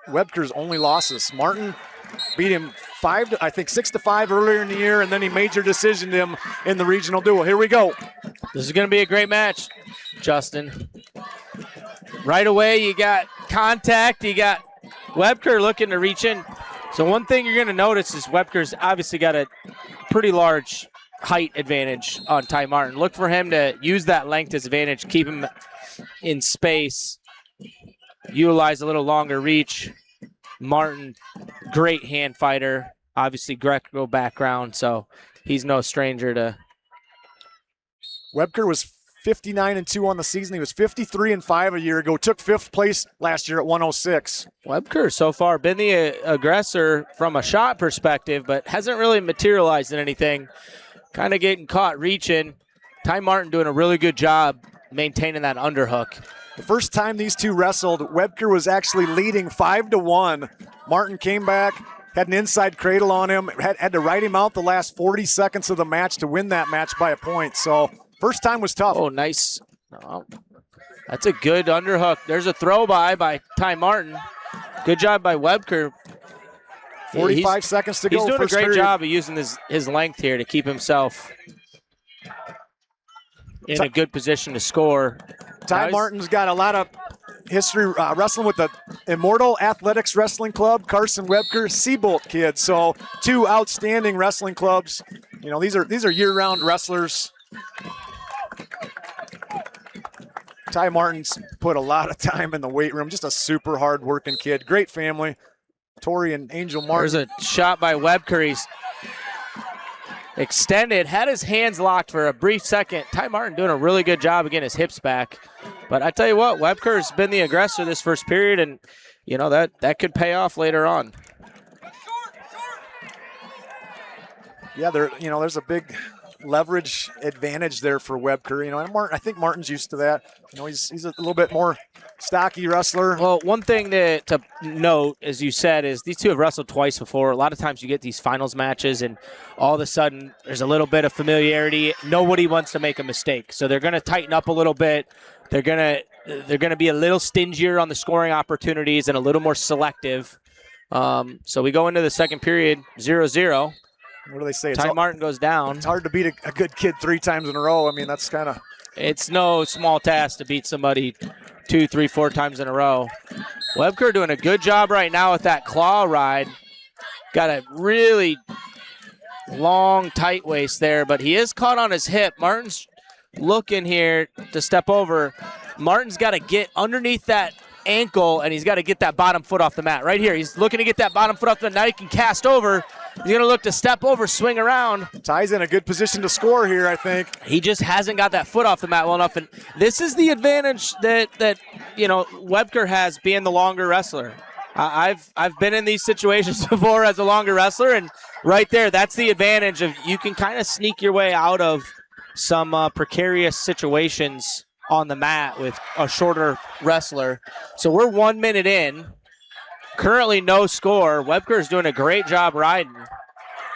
Webker's only losses. Martin beat him 6-5 earlier in the year, and then he major decisioned him in the regional duel. Here we go. This is going to be a great match, Justin. Right away, you got contact. You got Webker looking to reach in. So one thing you're going to notice is Webker's obviously got a pretty large height advantage on Ty Martin. Look for him to use that length as advantage, keep him in space, utilize a little longer reach. Martin, great hand fighter, obviously Greco background, so he's no stranger to. Webker was 59-2 on the season. He was 53-5 a year ago. Took 5th place last year at 106. Webker so far been the aggressor from a shot perspective, but hasn't really materialized in anything. Kind of getting caught reaching. Ty Martin doing a really good job maintaining that underhook. The first time these two wrestled, Webker was actually leading 5-1. Martin came back, had an inside cradle on him, had to ride him out the last 40 seconds of the match to win that match by a point. So first time was tough. Oh, nice. Oh, that's a good underhook. There's a throw by Ty Martin. Good job by Webker. 45 seconds to go. He's doing a great period. job of using his length here to keep himself in a good position to score. Ty Martin's got a lot of history wrestling with the Immortal Athletics Wrestling Club, Carson Webker, Seabolt kid. So 2 outstanding wrestling clubs. You know, these are year-round wrestlers. Ty Martin's put a lot of time in the weight room. Just a super hard-working kid. Great family. Tori and Angel Martin. There's a shot by Webker. He's extended, had his hands locked for a brief second. Ty Martin doing a really good job of getting his hips back. But I tell you what, Webker's been the aggressor this first period, and you know that could pay off later on. Yeah, there's a big leverage advantage there for Webker. You know, and Martin, I think Martin's used to that. You know, he's a little bit more stocky wrestler. Well, one thing to note, as you said, is these two have wrestled twice before. A lot of times you get these finals matches, and all of a sudden there's a little bit of familiarity. Nobody wants to make a mistake, so they're going to tighten up a little bit. They're gonna be a little stingier on the scoring opportunities and a little more selective. So we go into the second period 0-0. What do they say? Ty Martin goes down. It's hard to beat a good kid 3 times in a row. I mean, that's kind of. It's no small task to beat somebody 2, 3, 4 times in a row. Webker doing a good job right now with that claw ride. Got a really long, tight waist there, but he is caught on his hip. Martin's looking here to step over. Martin's got to get underneath that ankle, and he's got to get that bottom foot off the mat. Right here, he's looking to get that bottom foot off the mat. Now he can cast over. He's going to look to step over, swing around. Ty's in a good position to score here, I think. He just hasn't got that foot off the mat well enough, and this is the advantage that you know Webker has being the longer wrestler. I've been in these situations before as a longer wrestler, and right there, that's the advantage of you can kind of sneak your way out of some precarious situations on the mat with a shorter wrestler. So we're 1 minute in. Currently no score. Webker is doing a great job riding.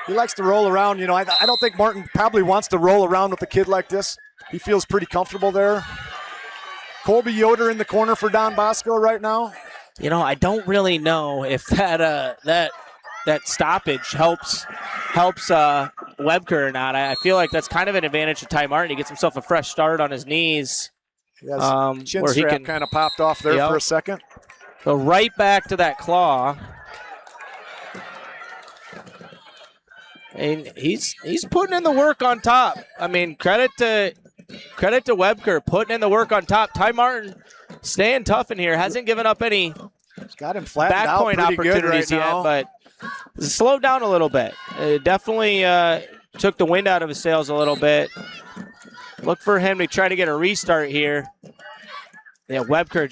He likes to roll around. You know, I don't think Martin probably wants to roll around with a kid like this. He feels pretty comfortable there. Colby Yoder in the corner for Don Bosco right now. You know, I don't really know if that stoppage helps Webker or not. I feel like that's kind of an advantage to Ty Martin. He gets himself a fresh start on his knees. Yes, chin strap kind of popped off there for a second. So right back to that claw. And he's putting in the work on top. I mean, credit to Webker putting in the work on top. Ty Martin staying tough in here. Hasn't given up any got him flattened back out point opportunities right yet, now. but slowed down a little bit. Definitely took the wind out of his sails a little bit. Look for him to try to get a restart here. Yeah, Webker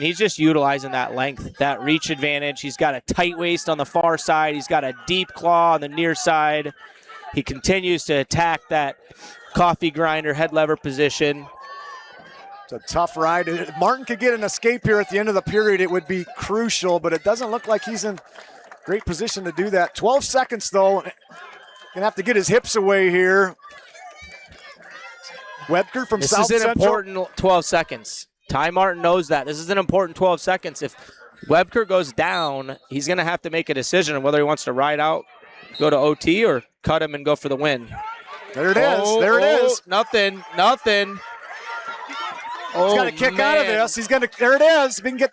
he's just utilizing that length, that reach advantage. He's got a tight waist on the far side. He's got a deep claw on the near side. He continues to attack that coffee grinder head lever position. It's a tough ride. If Martin could get an escape here at the end of the period, it would be crucial, but it doesn't look like he's in great position to do that. 12 seconds, though. Gonna have to get his hips away here. Webker from South Central. This is an important 12 seconds. Ty Martin knows that. This is an important 12 seconds. If Webker goes down, he's going to have to make a decision on whether he wants to ride out, go to OT, or cut him and go for the win. There it is. There it is. Nothing. He's got to kick out of this. He's going to. There it is. If he can get.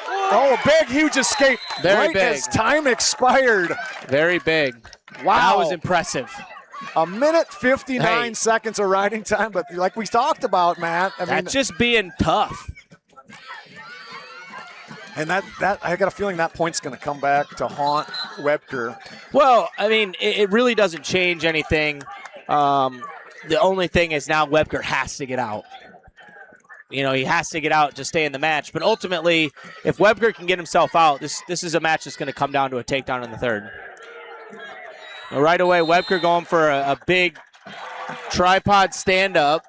Oh, big, huge escape. Very right big. as time expired. Very big. Wow. That was impressive. A minute 59 seconds of riding time, but like we talked about, Matt. I mean, that's just being tough. And that I got a feeling that point's going to come back to haunt Webker. Well, I mean, it really doesn't change anything. The only thing is now Webker has to get out. You know, he has to get out to stay in the match. But ultimately, if Webker can get himself out, this is a match that's going to come down to a takedown in the third. Well, right away, Webker going for a big tripod stand-up.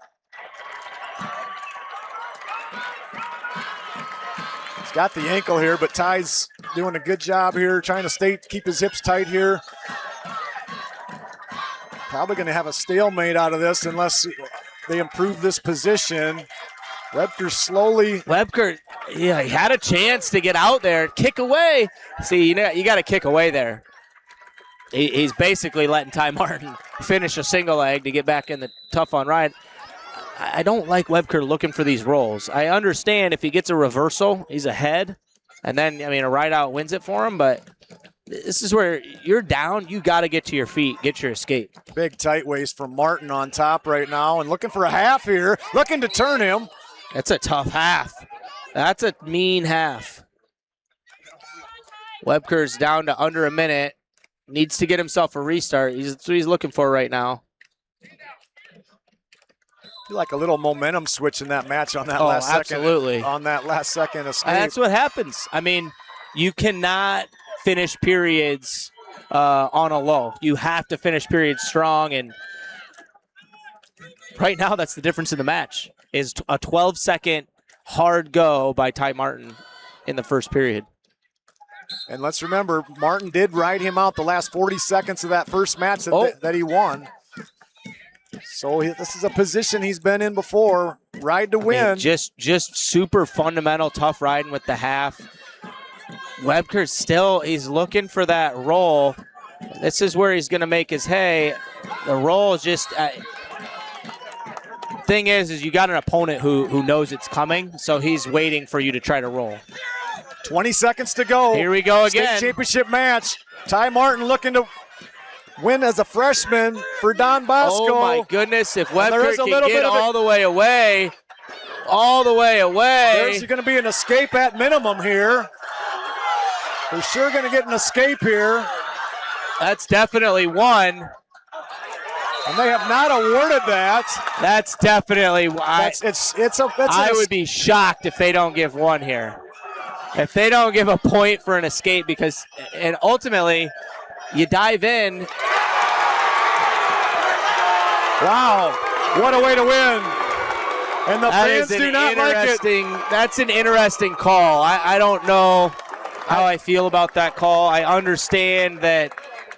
He's got the ankle here, but Ty's doing a good job here, trying to keep his hips tight here. Probably going to have a stalemate out of this unless they improve this position. Webker slowly. Webker, yeah, he had a chance to get out there, kick away. See, you got to kick away there. He's basically letting Ty Martin finish a single leg to get back in the tough on ride. I don't like Webker looking for these rolls. I understand if he gets a reversal, he's ahead. And then, I mean, a ride out wins it for him. But this is where you're down. You got to get to your feet, get your escape. Big tight waist from Martin on top right now. And looking for a half here. Looking to turn him. That's a tough half. That's a mean half. Webker's down to under a minute. Needs to get himself a restart. That's what he's looking for right now. Like a little momentum switch in that match on that last absolutely. second. On that last second escape. And that's what happens. I mean, you cannot finish periods on a low. You have to finish periods strong. And right now, that's the difference in the match. Is a 12-second hard go by Ty Martin in the first period. And let's remember, Martin did ride him out the last 40 seconds of that first match that he won. So this is a position he's been in before. Ride to win. I mean, just super fundamental, tough riding with the half. Webker's still, he's looking for that roll. This is where he's going to make his hay. The roll is just... thing is you got an opponent who knows it's coming, so he's waiting for you to try to roll. 20 seconds to go. Here we go again. State championship match. Ty Martin looking to win as a freshman for Don Bosco. Oh, my goodness. If Webker can get all the way away, There's going to be an escape at minimum here. They're sure going to get an escape here. That's definitely one. And they have not awarded that. That's definitely. I would be shocked if they don't give one here. If they don't give a point for an escape, and ultimately, you dive in. Wow, what a way to win. And the fans do not like it. That's an interesting call. I don't know how I feel about that call. I understand that,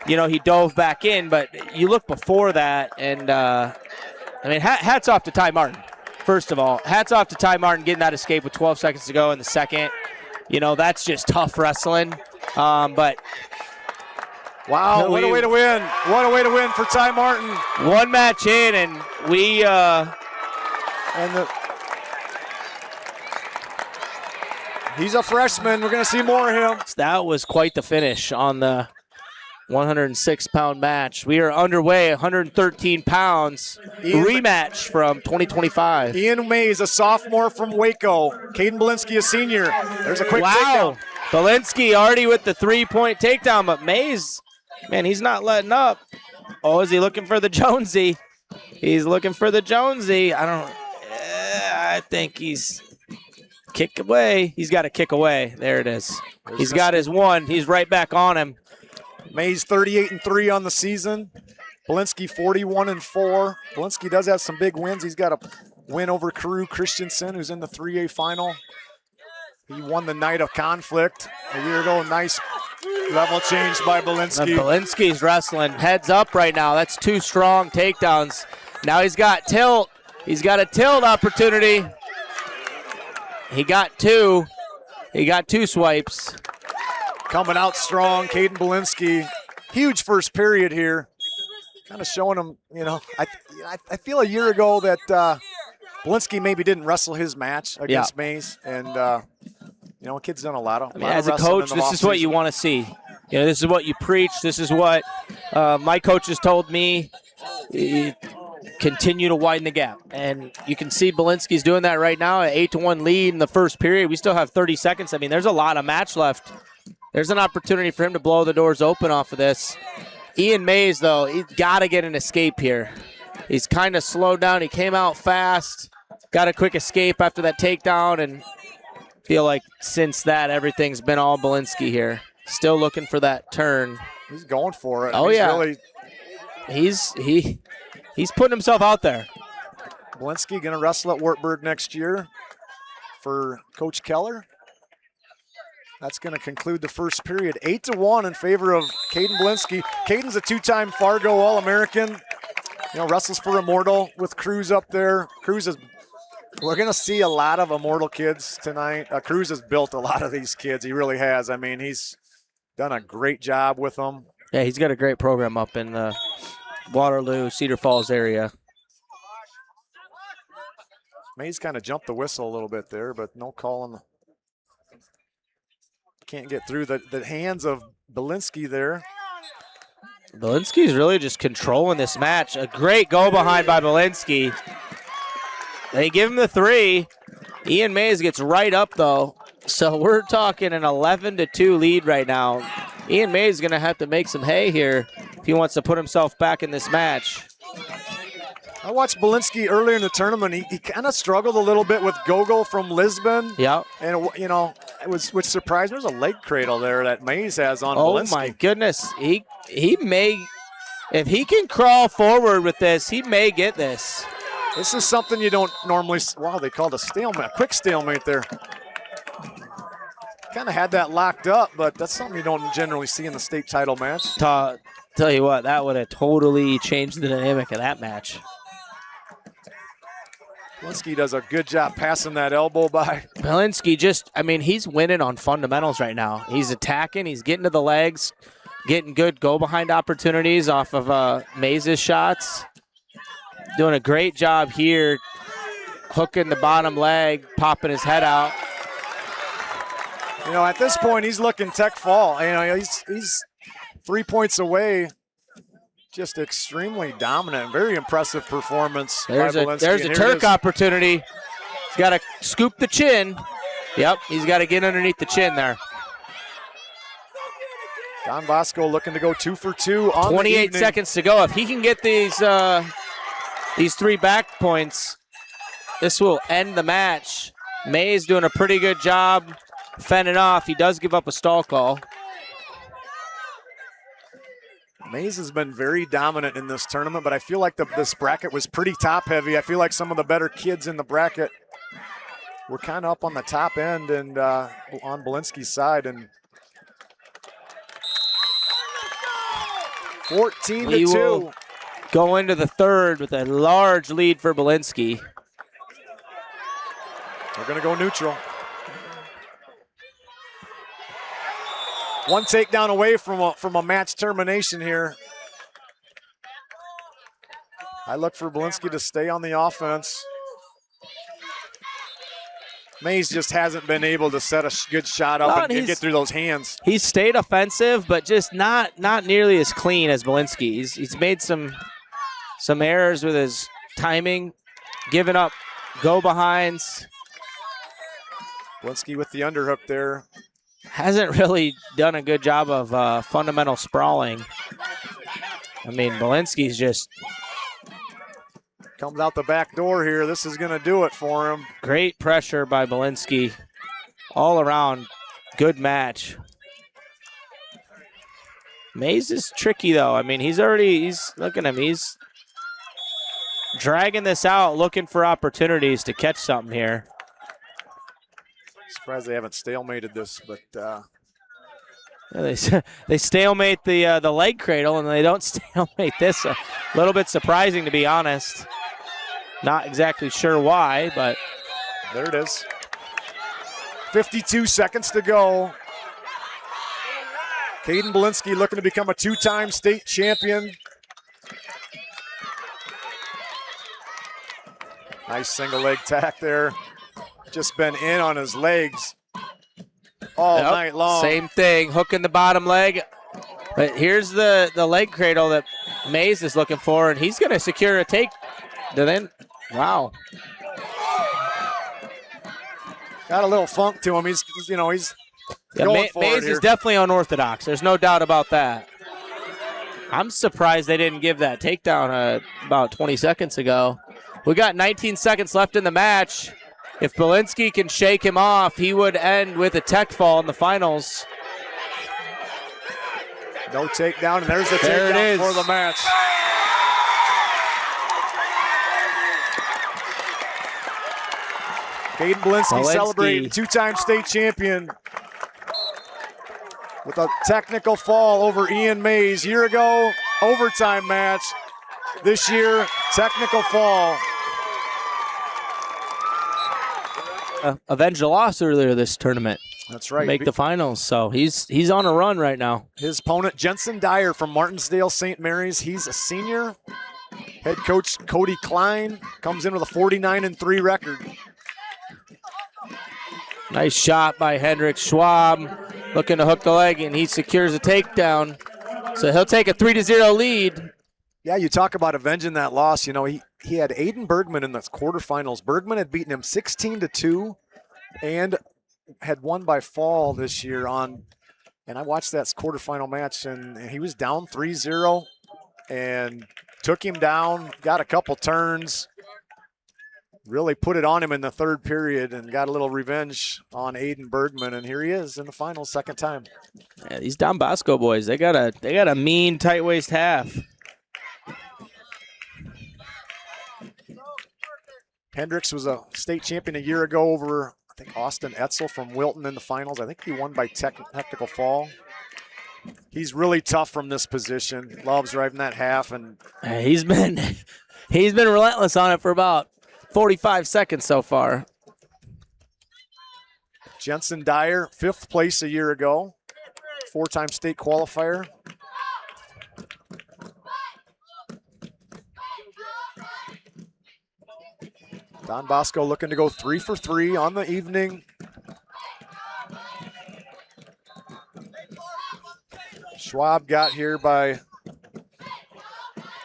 he dove back in, but you look before that, and, hats off to Ty Martin. First of all, hats off to Ty Martin getting that escape with 12 seconds to go in the second. That's just tough wrestling. But wow, what a way to win. What a way to win for Ty Martin. One match in, and we he's a freshman. We're going to see more of him. That was quite the finish on the 106-pound match. We are underway, 113 pounds. Rematch from 2025. Ian Mays, a sophomore from Waco. Caden Belinsky, a senior. There's a quick takedown. Belinsky already with the three-point takedown, but Mays, man, he's not letting up. Oh, is he looking for the Jonesy? He's looking for the Jonesy. I think he's kick away. He's got to kick away. There it is. He's got his one. He's right back on him. Mays 38-3 on the season. Belinsky 41-4. Belinsky does have some big wins. He's got a win over Carew Christensen, who's in the 3A final. He won the Night of Conflict a year ago. Nice level change by Belinsky. Belinsky's wrestling heads up right now. That's two strong takedowns. Now he's got tilt. He's got a tilt opportunity. He got two. He got 2 swipes. Coming out strong, Caden Belinsky. Huge first period here. Kind of showing him, you know, I feel a year ago that Belinsky maybe didn't wrestle his match against Mays. And, you know, kid's done a lot of as a coach, this is what you want to see. You know, this is what you preach. This is what my coaches told me. Continue to widen the gap. And you can see Belinsky's doing that right now, an 8-1 lead in the first period. We still have 30 seconds. I mean, there's a lot of match left. There's an opportunity for him to blow the doors open off of this. Ian Mays, though, he's got to get an escape here. He's kind of slowed down. He came out fast, got a quick escape after that takedown, and feel like since that, everything's been all Belinsky here. Still looking for that turn. He's going for it. Oh, yeah. He's putting himself out there. Belinsky going to wrestle at Wartburg next year for Coach Keller. That's going to conclude the first period. 8-1 in favor of Caden Belinsky. Caden's a 2-time Fargo All-American. You know, wrestles for Immortal with Cruz up there. We're going to see a lot of Immortal kids tonight. Cruz has built a lot of these kids. He really has. I mean, he's done a great job with them. Yeah, he's got a great program up in the Waterloo, Cedar Falls area. Mays kind of jumped the whistle a little bit there, but no call on the... Can't get through the hands of Belinsky there. Belinsky's really just controlling this match. A great go behind by Belinsky. They give him the 3. Ian Mays gets right up, though. So we're talking an 11-2 lead right now. Ian Mays is going to have to make some hay here if he wants to put himself back in this match. I watched Belinsky earlier in the tournament. He kind of struggled a little bit with Gogol from Lisbon. Yeah. And, you know, which surprised me. There's a leg cradle there that Mays has on Belinsky. Oh, my goodness. He may, if he can crawl forward with this, he may get this. This is something you don't normally, wow, they called a stalemate, a quick stalemate there. Kind of had that locked up, but that's something you don't generally see in the state title match. Tell you what, that would have totally changed the dynamic of that match. Belinsky does a good job passing that elbow by. Belinsky just, I mean, he's winning on fundamentals right now. He's attacking, he's getting to the legs, getting good go-behind opportunities off of Mays' shots. Doing a great job here, hooking the bottom leg, popping his head out. You know, at this point, he's looking tech fall. You know, he's 3 points away. Just extremely dominant, very impressive performance by Belinsky. There's a Turk opportunity. He's got to scoop the chin. Yep, he's got to get underneath the chin there. Don Bosco looking to go 2 for 2 on 28 seconds to go. If he can get these 3 back points, this will end the match. Mays doing a pretty good job fending off. He does give up a stall call. Mays has been very dominant in this tournament, but I feel like this bracket was pretty top-heavy. I feel like some of the better kids in the bracket were kind of up on the top end and on Belinsky's side. And 14-2. We will go into the third with a large lead for Belinsky. We're going to go neutral. One takedown away from a match termination here. I look for Belinsky to stay on the offense. Mays just hasn't been able to set a good shot up and get through those hands. He's stayed offensive, but just not nearly as clean as Belinsky. He's made some errors with his timing, giving up go-behinds. Belinsky with the underhook there. Hasn't really done a good job of fundamental sprawling. I mean, Belinsky's just... Comes out the back door here. This is going to do it for him. Great pressure by Belinsky. All around, good match. Mays is tricky, though. I mean, look at him. He's dragging this out, looking for opportunities to catch something here. Surprised they haven't stalemated this, but yeah, they stalemate the leg cradle, and they don't stalemate this. A little bit surprising, to be honest. Not exactly sure why, but there it is. 52 seconds to go. Caden Belinsky looking to become a two-time state champion. Nice single leg tack there. Just been in on his legs all night long. Same thing, hooking the bottom leg. But here's the leg cradle that Mays is looking for, and he's going to secure a take. Wow. Got a little funk to him. He's going for Mays it here. is definitely unorthodox. There's no doubt about that. I'm surprised they didn't give that takedown about 20 seconds ago. We got 19 seconds left in the match. If Belinsky can shake him off, he would end with a tech fall in the finals. No takedown, and there's the takedown for the match. Caden Belinsky celebrating two-time state champion with a technical fall over Ian Mays. Year ago, overtime match. This year, technical fall. Avenged a loss earlier this tournament. That's right. Make the finals, so he's on a run right now. His opponent, Jensen Dyer from Martinsdale St. Mary's. He's a senior. Head coach Cody Klein comes in with a 49-3 record. Nice shot by Hendrik Schwab, looking to hook the leg, and he secures a takedown. So he'll take a 3-0 lead. Yeah, you talk about avenging that loss. You know, he had Aiden Bergman in the quarterfinals. Bergman had beaten him 16-2 and had won by fall this year and I watched that quarterfinal match, and he was down 3-0 and took him down, got a couple turns, really put it on him in the third period and got a little revenge on Aiden Bergman, and here he is in the finals, second time. Yeah, these Don Bosco boys, they got a mean tight waist half. Hendricks was a state champion a year ago over, I think, Austin Etzel from Wilton in the finals. I think he won by technical fall. He's really tough from this position. Loves driving that half, and he's been relentless on it for about 45 seconds so far. Jensen Dyer, 5th place a year ago, 4-time state qualifier. Don Bosco looking to go 3 for 3 on the evening. Schwab got here by...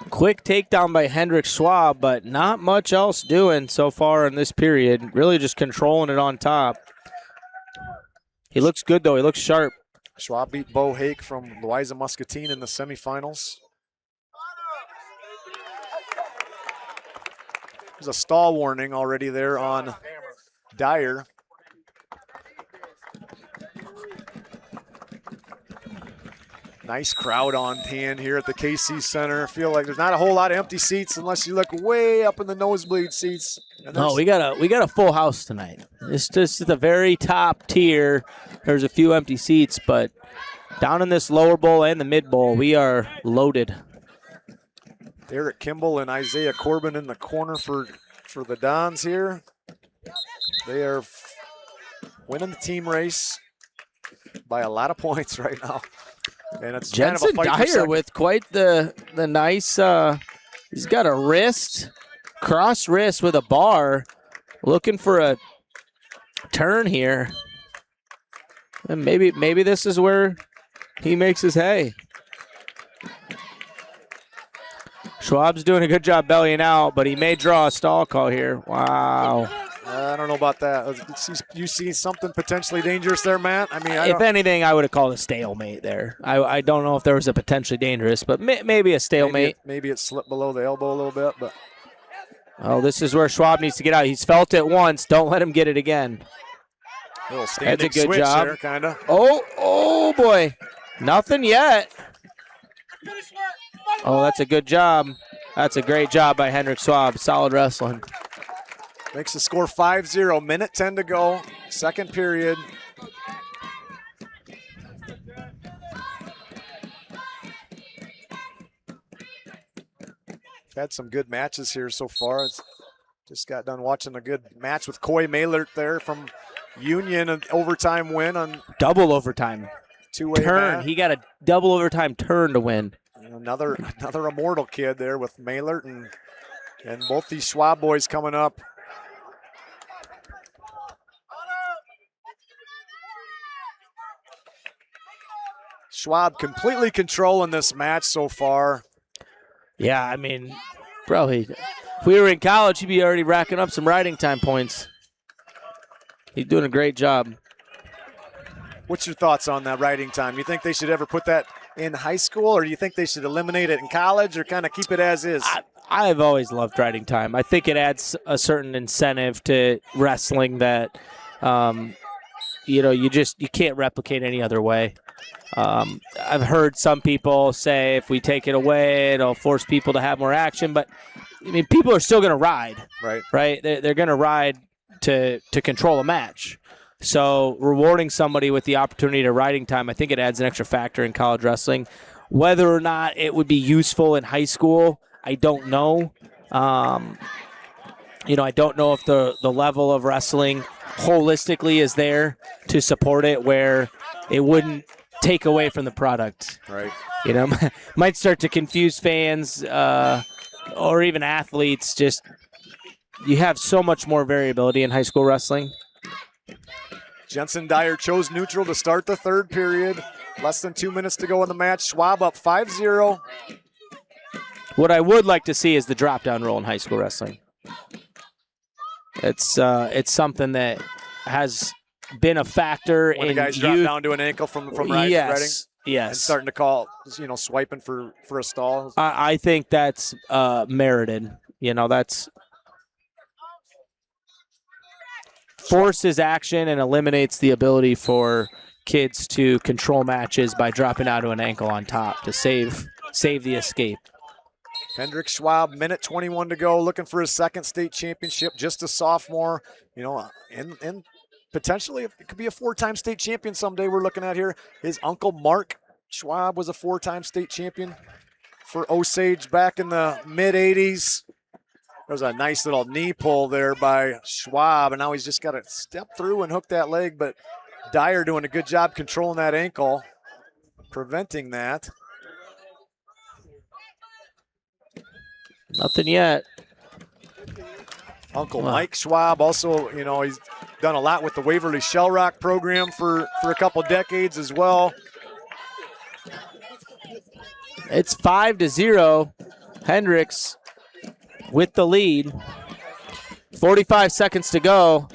Quick takedown by Hendrik Schwab, but not much else doing so far in this period. Really just controlling it on top. He looks good, though. He looks sharp. Schwab beat Bo Hake from Louisa Muscatine in the semifinals. There's a stall warning already there on Dyer. Nice crowd on hand here at the KC Center. I feel like there's not a whole lot of empty seats unless you look way up in the nosebleed seats. No, we got a full house tonight. It's just at the very top tier. There's a few empty seats, but down in this lower bowl and the mid bowl, we are loaded. Eric Kimball and Isaiah Corbin in the corner for the Dons here. They are winning the team race by a lot of points right now. And it's Jensen kind of a fight Dyer with quite the nice, he's got a wrist, cross wrist with a bar, looking for a turn here. And maybe this is where he makes his hay. Schwab's doing a good job bellying out, but he may draw a stall call here. Wow. I don't know about that. You see something potentially dangerous there, Matt? I mean, if anything, I would have called a stalemate there. I don't know if there was a potentially dangerous, but maybe a stalemate. Maybe it slipped below the elbow a little bit, but. Oh, this is where Schwab needs to get out. He's felt it once. Don't let him get it again. That's a good job. There, kind of. Oh boy. Nothing yet. Oh, that's a good job. That's a great job by Hendrik Schwab. Solid wrestling. Makes the score 5-0. Minute 10 to go. Second period. Had some good matches here so far. Just got done watching a good match with Coy Maylert there from Union an overtime win on Double overtime. two-way Turn. mat. He got a double overtime turn to win. Another immortal kid there with Maylert and both these Schwab boys coming up. Schwab completely controlling this match so far. Yeah, I mean, bro, if we were in college, he'd be already racking up some riding time points. He's doing a great job. What's your thoughts on that riding time? You think they should ever put that in high school, or do you think they should eliminate it in college, or kind of keep it as is? I've always loved riding time. I think it adds a certain incentive to wrestling that, you can't replicate any other way. I've heard some people say if we take it away, it'll force people to have more action. But, I mean, people are still going to ride. Right? They're going to ride to control a match. So rewarding somebody with the opportunity to riding time, I think it adds an extra factor in college wrestling. Whether or not it would be useful in high school, I don't know. I don't know if the level of wrestling holistically is there to support it where it wouldn't take away from the product. Right. Might start to confuse fans or even athletes. Just you have so much more variability in high school wrestling. Jensen Dyer chose neutral to start the third period. Less than 2 minutes to go in the match. Schwab up 5-0. What I would like to see is the drop-down rule in high school wrestling. It's something that has been a factor when in the guys drop down to an ankle from riding. Yes. And starting to call, swiping for a stall. I think that's merited. That's forces action and eliminates the ability for kids to control matches by dropping out to an ankle on top to save the escape. Hendrik Schwab, minute 21 to go, looking for his second state championship, just a sophomore, and potentially it could be a four-time state champion someday we're looking at here. His uncle Mark Schwab was a four-time state champion for Osage back in the mid-'80s. There was a nice little knee pull there by Schwab, and now he's just got to step through and hook that leg, but Dyer doing a good job controlling that ankle, preventing that. Nothing yet. Uncle Mike Schwab also, he's done a lot with the Waverly Shell Rock program for a couple decades as well. It's 5-0. Hendricks with the lead. 45 seconds to go.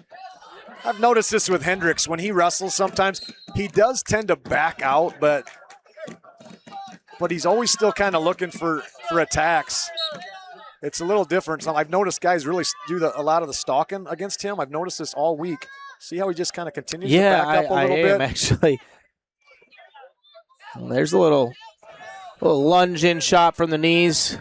I've noticed this with Hendricks. When he wrestles sometimes, he does tend to back out, but he's always still kind of looking for attacks. It's a little different. So I've noticed guys really do a lot of the stalking against him. I've noticed this all week. See how he just kind of continues to back up a little bit? Yeah, I am actually. There's a little lunge in shot from the knees.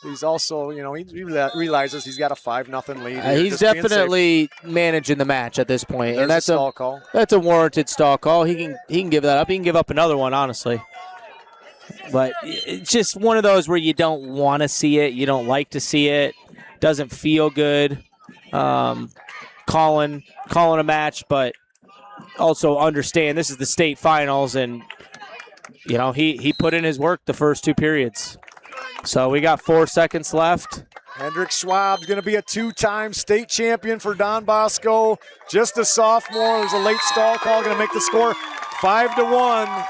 He's also, he realizes he's got a 5-0 lead. He's definitely managing the match at this point, and that's a stall call. That's a warranted stall call. He can give that up. He can give up another one, honestly. But it's just one of those where you don't want to see it. You don't like to see it. Doesn't feel good. Calling a match, but also understand this is the state finals, and he put in his work the first two periods. So we got 4 seconds left. Hendrik Schwab's going to be a two-time state champion for Don Bosco. Just a sophomore. There's a late stall call. Going to make the score 5-1.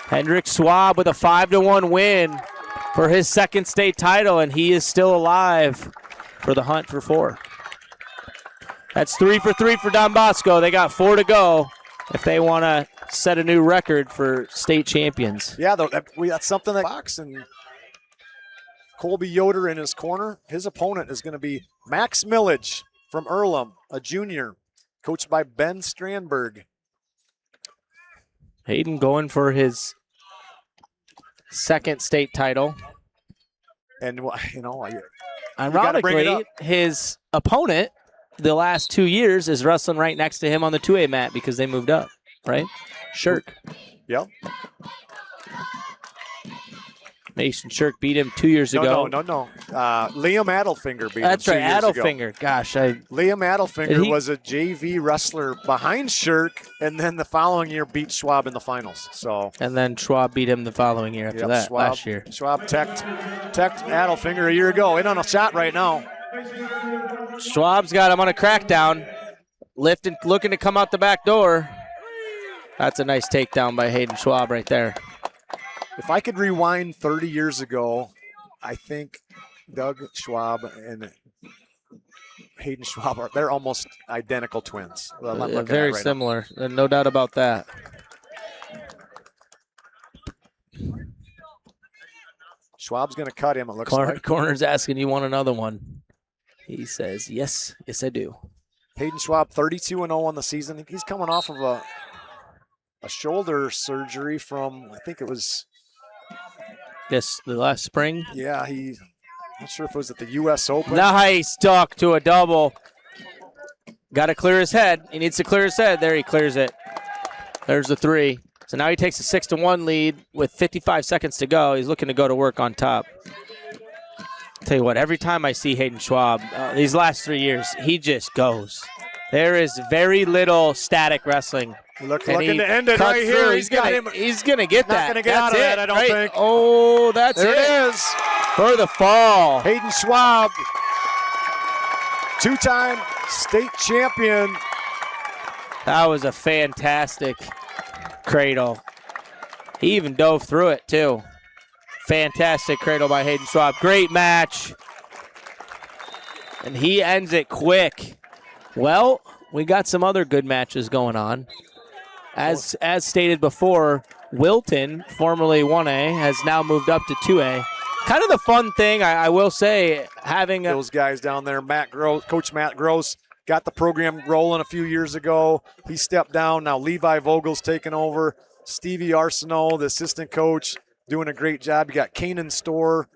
Hendrik Schwab with a 5-1 win for his second state title, and he is still alive for the hunt for 4. That's 3 for 3 for Don Bosco. They got 4 to go if they want to set a new record for state champions. Yeah, that's something that box, and Colby Yoder in his corner. His opponent is going to be Max Millage from Earlham, a junior, coached by Ben Strandberg. Hayden going for his second state title. And, ironically, his opponent the last 2 years is wrestling right next to him on the 2A mat because they moved up, right? Shirk. Yep. Mason Shirk beat him 2 years ago. No. Liam Adelfinger beat That's him 2 right, years ago. Adelfinger. Gosh, Liam Adelfinger was a JV wrestler behind Shirk, and then the following year beat Schwab in the finals. And then Schwab beat him the following year after that, last year. Schwab teched Adelfinger a year ago. In on a shot right now. Schwab's got him on a crackdown. Lifting, looking to come out the back door. That's a nice takedown by Hayden Schwab right there. If I could rewind 30 years ago, I think Doug Schwab and Hayden Schwab they're almost identical twins. Very similar, no doubt about that. Schwab's going to cut him, it looks like. Corner's asking, you want another one? He says, yes, I do. Hayden Schwab, 32-0 on the season. He's coming off of a shoulder surgery from, I think it was... Yes, the last spring. Yeah, not sure if it was at the U.S. Open. Nice duck to a double. Got to clear his head. He needs to clear his head. There, he clears it. There's the 3. So now he takes a 6-1 lead with 55 seconds to go. He's looking to go to work on top. Tell you what, every time I see Hayden Schwab, these last 3 years, he just goes. There is very little static wrestling. Looking to end it right here. He's gonna get that. Not gonna get out of that, I don't think. Oh, that's there it is. For the fall. Hayden Schwab, 2-time state champion. That was a fantastic cradle. He even dove through it, too. Fantastic cradle by Hayden Schwab. Great match. And he ends it quick. Well, we got some other good matches going on. As stated before, Wilton, formerly 1A, has now moved up to 2A. Kind of the fun thing, I will say, having those guys down there, Coach Matt Gross, got the program rolling a few years ago. He stepped down. Now Levi Vogel's taken over. Stevie Arsenault, the assistant coach, doing a great job. You got Kanan Storr,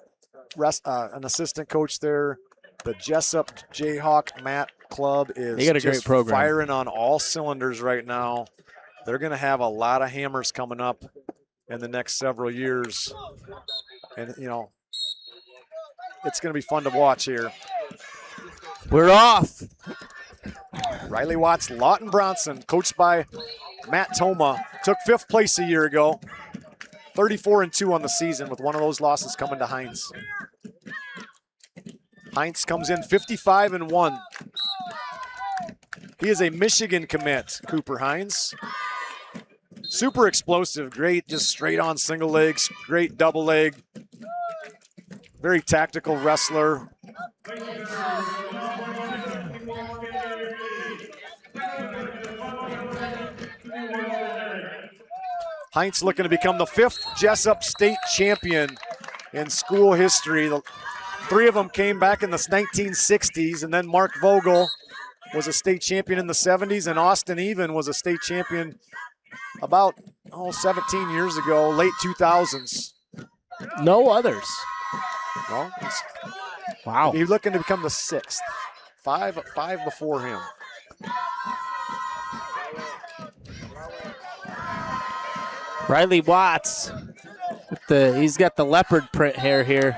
an assistant coach there. The Jessup Jayhawk Matt Club is just firing on all cylinders right now. They're going to have a lot of hammers coming up in the next several years. And, it's going to be fun to watch here. We're off. Riley Watts, Lawton Bronson, coached by Matt Toma, took 5th place a year ago. 34-2 on the season, with one of those losses coming to Heinz. Heinz comes in 55-1. He is a Michigan commit, Cooper Heinz. Super explosive, great, just straight on single legs, great double leg. Very tactical wrestler. Heinz looking to become the 5th Jessup State champion in school history. The 3 of them came back in the 1960s, and then Mark Vogel was a state champion in the 70s, and Austin Even was a state champion about 17 years ago, late 2000s. No others. No. Wow. He's looking to become the 6th. Five before him. Riley Watts, he's got the leopard print hair here.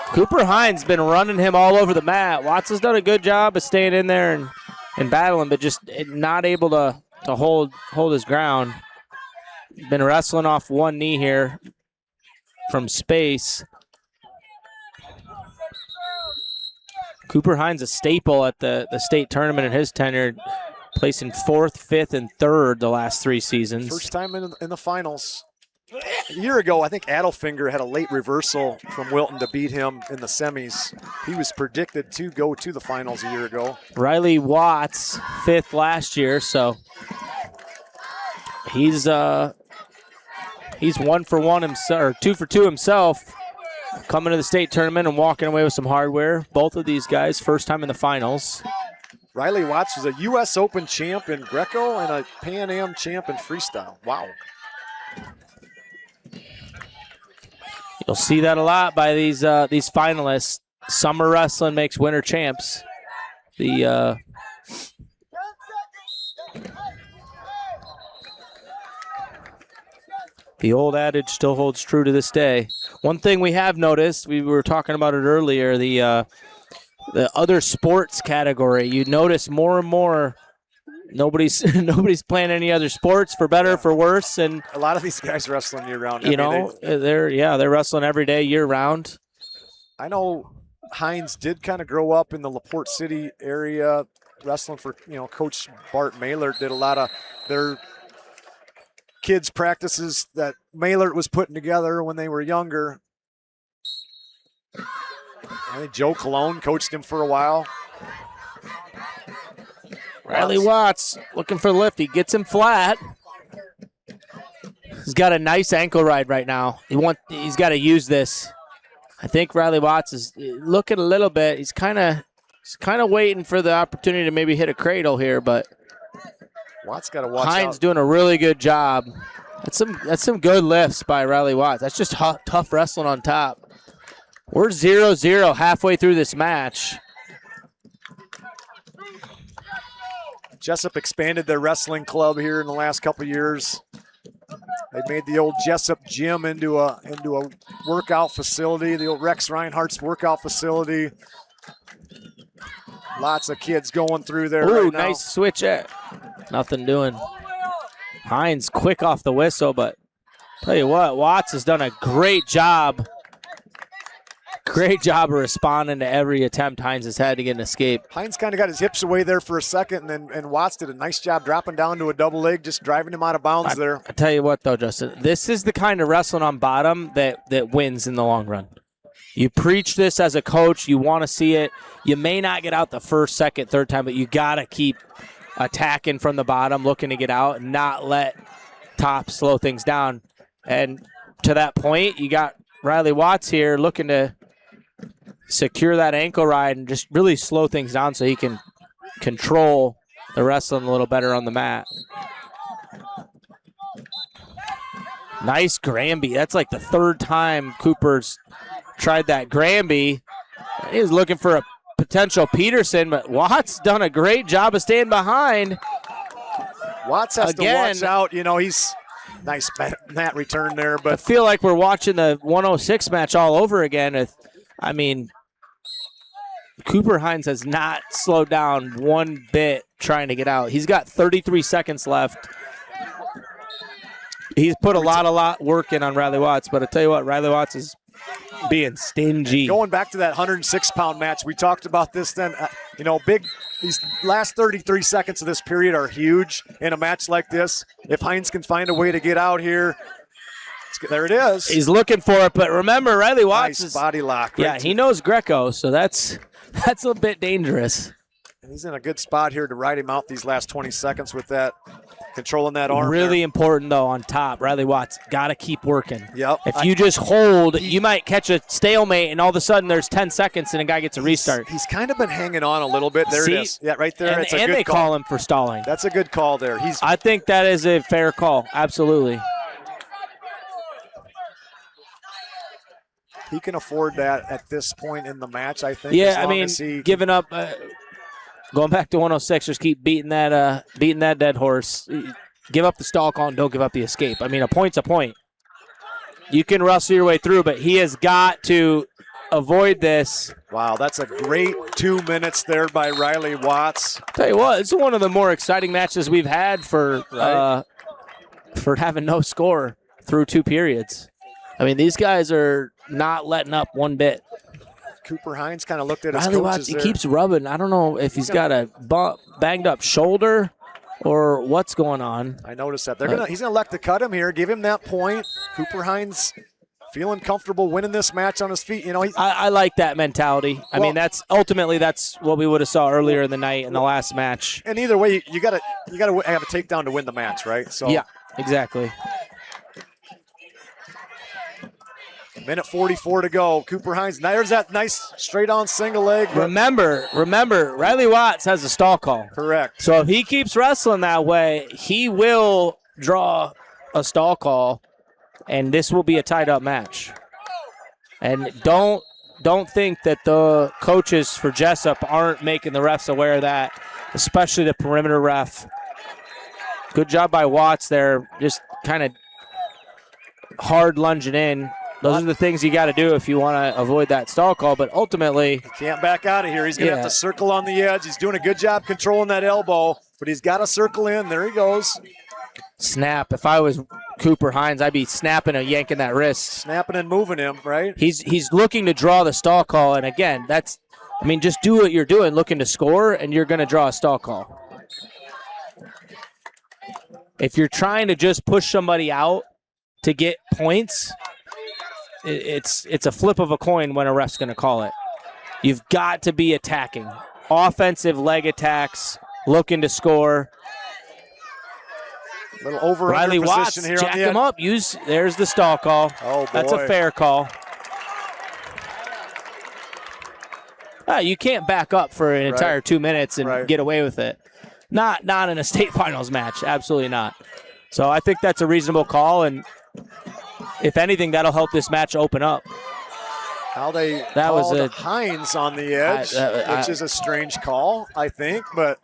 Cooper Hines been running him all over the mat. Watts has done a good job of staying in there and battling, but just not able to hold his ground. Been wrestling off one knee here from space. Cooper Hines a staple at the state tournament in his tenure, placing 4th, 5th, and 3rd the last 3 seasons. First time in the finals. A year ago, I think Adelfinger had a late reversal from Wilton to beat him in the semis. He was predicted to go to the finals a year ago. Riley Watts, 5th last year, so he's 1 for 1 himself, or 2 for 2 himself, coming to the state tournament and walking away with some hardware. Both of these guys, first time in the finals. Riley Watts was a U.S. Open champ in Greco and a Pan Am champ in freestyle. Wow. You'll see that a lot by these finalists. Summer wrestling makes winter champs. The old adage still holds true to this day. One thing we have noticed, we were talking about it earlier, the other sports category. You notice more and more nobody's playing any other sports, for better, for worse, and a lot of these guys wrestling year round. They're wrestling every day year round. I know Hines did kind of grow up in the LaPorte City area, wrestling for Coach Bart Maylert. Did a lot of their kids' practices that Maylert was putting together when they were younger. I think Joe Colon coached him for a while. Riley Watts looking for the lift. He gets him flat. He's got a nice ankle ride right now. He's got to use this. I think Riley Watts is looking a little bit. He's kind of waiting for the opportunity to maybe hit a cradle here, but Watts got to watch Hines out. Doing a really good job. That's some good lifts by Riley Watts. That's just tough wrestling on top. We're 0-0 halfway through this match. Jessup expanded their wrestling club here in the last couple of years. They made the old Jessup gym into a workout facility, the old Rex Reinhardt's workout facility. Lots of kids going through there. Ooh, right now. Nice switch. Nothing doing. Hines quick off the whistle, but tell you what, Watts has done a great job. Great job of responding to every attempt Hines has had to get an escape. Hines kind of got his hips away there for a second, and Watts did a nice job dropping down to a double leg, just driving him out of bounds there. I tell you what, though, Justin, this is the kind of wrestling on bottom that wins in the long run. You preach this as a coach. You want to see it. You may not get out the first, second, third time, but you got to keep attacking from the bottom, looking to get out, and not let top slow things down. And to that point, you got Riley Watts here looking to secure that ankle ride and just really slow things down so he can control the wrestling a little better on the mat. Nice Granby. That's like the third time Cooper's tried that Granby. He's looking for a potential Peterson, but Watts done a great job of staying behind. Watts has to watch out. He's nice mat return there. But I feel like we're watching the 106 match all over again. Cooper Hines has not slowed down one bit trying to get out. He's got 33 seconds left. He's put a lot of work in on Riley Watts, but I tell you what, Riley Watts is being stingy. Going back to that 106-pound match, we talked about this then. These last 33 seconds of this period are huge in a match like this. If Hines can find a way to get out here, there it is. He's looking for it, but remember, Riley Watts nice body lock. Yeah, he knows Greco, so that's a bit dangerous. And he's in a good spot here to ride him out these last 20 seconds with that, controlling that arm. Really important, though, on top. Riley Watts got to keep working. Yep. If you just hold, you might catch a stalemate, and all of a sudden there's 10 seconds and a guy gets a restart. He's kind of been hanging on a little bit. There it is. Yeah, right there. And they call him for stalling. That's a good call there. I think that is a fair call. Absolutely. He can afford that at this point in the match, I think. Yeah, giving up, going back to 106, just keep beating that dead horse. Give up the stall call and don't give up the escape. A point's a point. You can wrestle your way through, but he has got to avoid this. Wow, that's a great 2 minutes there by Riley Watts. Tell you what, it's one of the more exciting matches we've had for having no score through two periods. These guys are not letting up one bit. Cooper Hines kind of looked at his Riley coaches Watts, there. He keeps rubbing. I don't know if he's got a banged up shoulder or what's going on. I noticed that. He's gonna elect to cut him here, give him that point. Cooper Hines feeling comfortable winning this match on his feet. I like that mentality. That's what we would have saw earlier in the night in the last match. And either way, you gotta have a takedown to win the match, right? So yeah, exactly. Minute 44 to go. Cooper Hines, there's that nice straight-on single leg. Remember, Riley Watts has a stall call. Correct. So if he keeps wrestling that way, he will draw a stall call, and this will be a tied-up match. And don't think that the coaches for Jessup aren't making the refs aware of that, especially the perimeter ref. Good job by Watts there, just kind of hard lunging in. Those are the things you got to do if you want to avoid that stall call. But ultimately, he can't back out of here. He's going to have to circle on the edge. He's doing a good job controlling that elbow, but he's got to circle in. There he goes. Snap. If I was Cooper Hines, I'd be snapping and yanking that wrist. Snapping and moving him, right? He's looking to draw the stall call. And again, just do what you're doing, looking to score, and you're going to draw a stall call. If you're trying to just push somebody out to get points, it's a flip of a coin when a ref's going to call it. You've got to be attacking. Offensive leg attacks, looking to score. Little over Riley Watts, position here jack on the him up. There's the stall call. Oh, boy. That's a fair call. You can't back up for an entire 2 minutes and get away with it. Not in a state finals match. Absolutely not. So I think that's a reasonable call, and if anything, that'll help this match open up. How they called Hines on the edge, which is a strange call, I think, but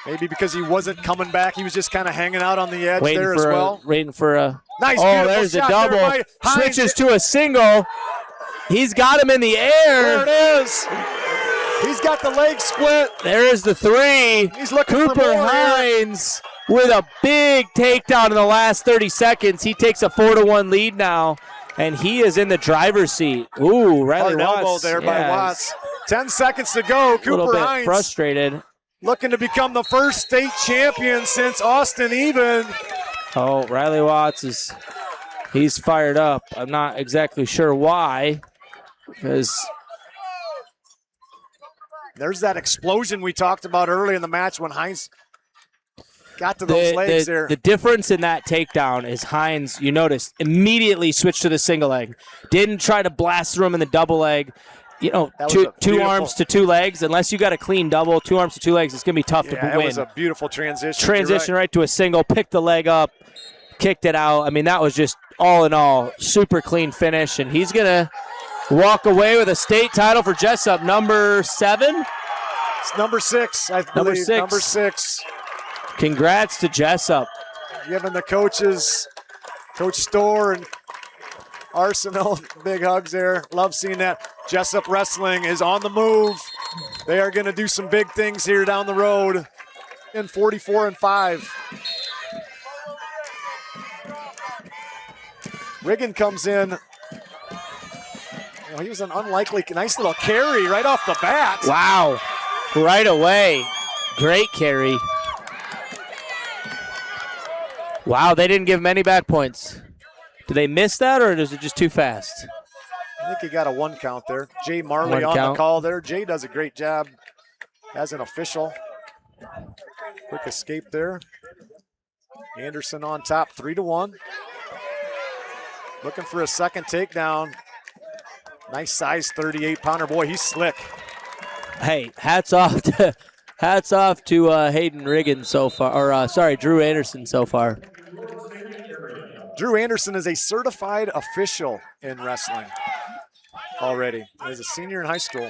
maybe because he wasn't coming back, he was just kind of hanging out on the edge there as well. Waiting for a nice. Oh, there's a double. Switches to a single. He's got him in the air. There it is. He's got the leg split. There's the three. He's looking Cooper for more Hines with a big takedown in the last 30 seconds. He takes a 4-1 lead now, and he is in the driver's seat. Ooh, Riley Watts. Elbow there by Watts. 10 seconds to go. Cooper a little bit Hines frustrated. Looking to become the first state champion since Austin Even. Oh, Riley Watts he's fired up. I'm not exactly sure why, because there's that explosion we talked about early in the match when Hines got to those legs there. The difference in that takedown is Hines, you noticed, immediately switched to the single leg. Didn't try to blast through him in the double leg. You know, two arms to two legs. Unless you got a clean double, 2 arms to 2 legs, it's going to be tough to win. It was a beautiful transition. Transition right to a single, picked the leg up, kicked it out. I mean, that was just all in all, super clean finish. And he's going to walk away with a state title for Jessup, number 7? It's number 6, I believe. Number 6. Congrats to Jessup. Giving the coaches, Coach Storr and Arsenal, big hugs there. Love seeing that. Jessup Wrestling is on the move. They are going to do some big things here down the road in 44-5. Riggin comes in. He was an nice little carry right off the bat. Wow. Right away. Great carry. Wow, they didn't give him any back points. Did they miss that, or is it just too fast? I think he got a 1 count there. Jay Marley on the call there. Jay does a great job as an official. Quick escape there. Anderson on top, 3-1. Looking for a second takedown. Nice size 38-pounder. Boy, he's slick. Hey, hats off to Hayden Riggin so far, or Drew Anderson so far. Drew Anderson is a certified official in wrestling already. He's a senior in high school.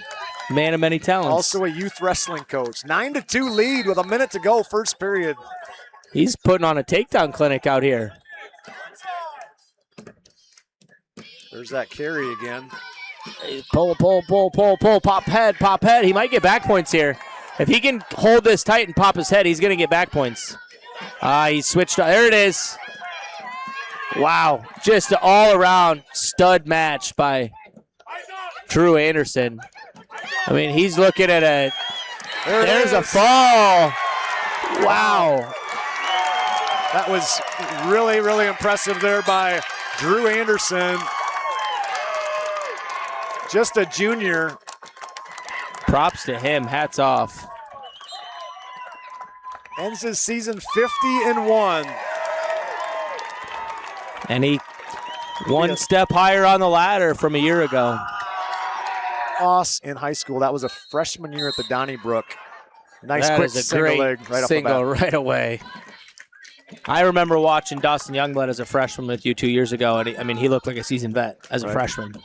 Man of many talents. Also a youth wrestling coach. 9-2 lead with a minute to go, first period. He's putting on a takedown clinic out here. There's that carry again. Pull, pop head. He might get back points here. If he can hold this tight and pop his head, he's going to get back points. He switched. There it is. Wow. Just an all-around stud match by Drew Anderson. I mean, he's looking at there's a fall. Wow. That was really, really impressive there by Drew Anderson. Just a junior. Props to him. Hats off. Ends his season 50-1. And he one step higher on the ladder from a year ago. Ross in high school. That was a freshman year at the Donnybrook. Nice that quick is a single great leg right single off the bat. right away. I remember watching Dawson Youngblood as a freshman with you 2 years ago, and he looked like a seasoned vet as a freshman.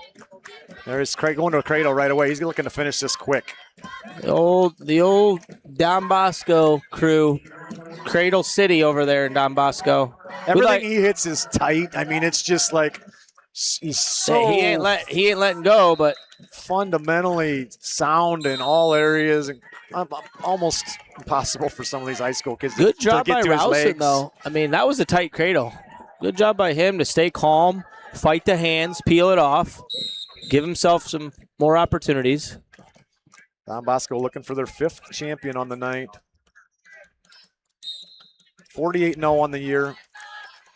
There's Craig going to a cradle right away. He's looking to finish this quick. The old Don Bosco crew, Cradle City over there in Don Bosco. Everything he hits is tight. I mean, it's just like he's so he ain't letting go, but fundamentally sound in all areas, and almost impossible for some of these high school kids good to job get by to his Rousen, legs. though. I mean, that was a tight cradle. Good job by him to stay calm, fight the hands, peel it off, give himself some more opportunities. Don Bosco looking for their 5th champion on the night. 48-0 on the year.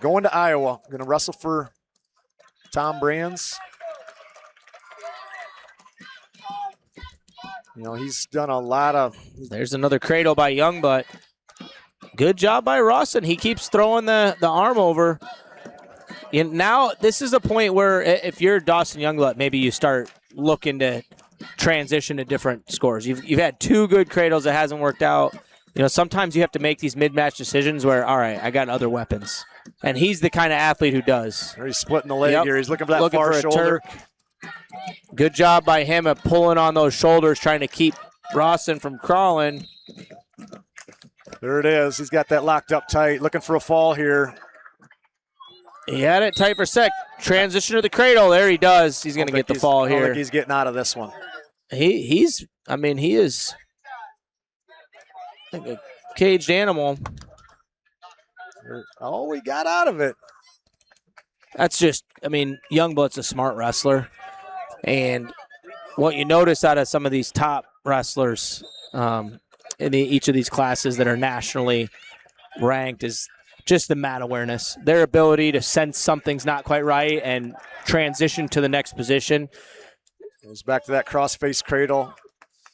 Going to Iowa. Going to wrestle for Tom Brands. You know, he's done a lot of... There's another cradle by Youngblood. Good job by Rawson. He keeps throwing the arm over. And now this is a point where if you're Dawson Youngblood, maybe you start looking to transition to different scores. You've had 2 good cradles that hasn't worked out. You know, sometimes you have to make these mid-match decisions where, all right, I got other weapons. And he's the kind of athlete who does. He's splitting the leg here. He's looking for that far shoulder. Good job by him at pulling on those shoulders, trying to keep Rawson from crawling. There it is. He's got that locked up tight. Looking for a fall here. He had it tight for a sec. Transition to the cradle. There he does. He's going to get the fall here. I don't think he's getting out of this one. He is like a caged animal. Oh, we got out of it. That's just, Youngblood's a smart wrestler. And what you notice out of some of these top wrestlers in each of these classes that are nationally ranked is just the mat awareness. Their ability to sense something's not quite right and transition to the next position. Goes back to that cross-face cradle.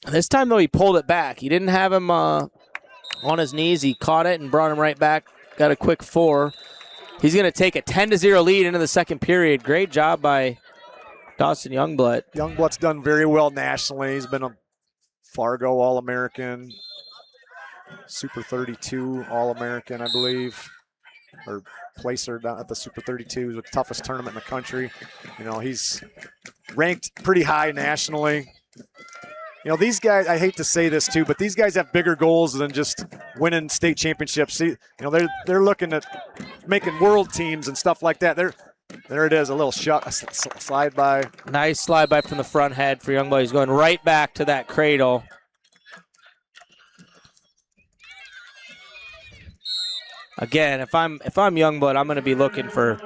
This time, though, he pulled it back. He didn't have him on his knees. He caught it and brought him right back. Got a quick 4. He's going to take a 10-0 lead into the second period. Great job by Dawson Youngblood. Youngblood's done very well nationally. He's been a Fargo All-American, Super 32 All-American, I believe, or placer down at the Super 32, the toughest tournament in the country. You know, he's ranked pretty high nationally. You know, these guys, I hate to say this too, but these guys have bigger goals than just winning state championships. See, you know, they're looking at making world teams and stuff like that. There it is, a little slide by. Nice slide by from the front head for Youngblood. He's going right back to that cradle. Again, if I'm Youngblood, I'm going to be looking for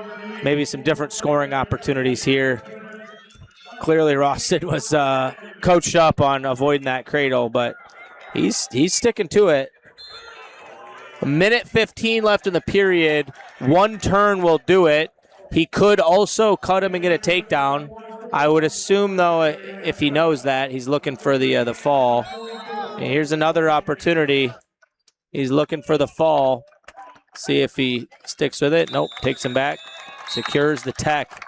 maybe some different scoring opportunities here. Clearly, Rawson was coached up on avoiding that cradle, but he's sticking to it. 1:15 left in the period. 1 turn will do it. He could also cut him and get a takedown. I would assume, though, if he knows that, he's looking for the fall. And here's another opportunity. He's looking for the fall. See if he sticks with it. Nope, takes him back. Secures the tech.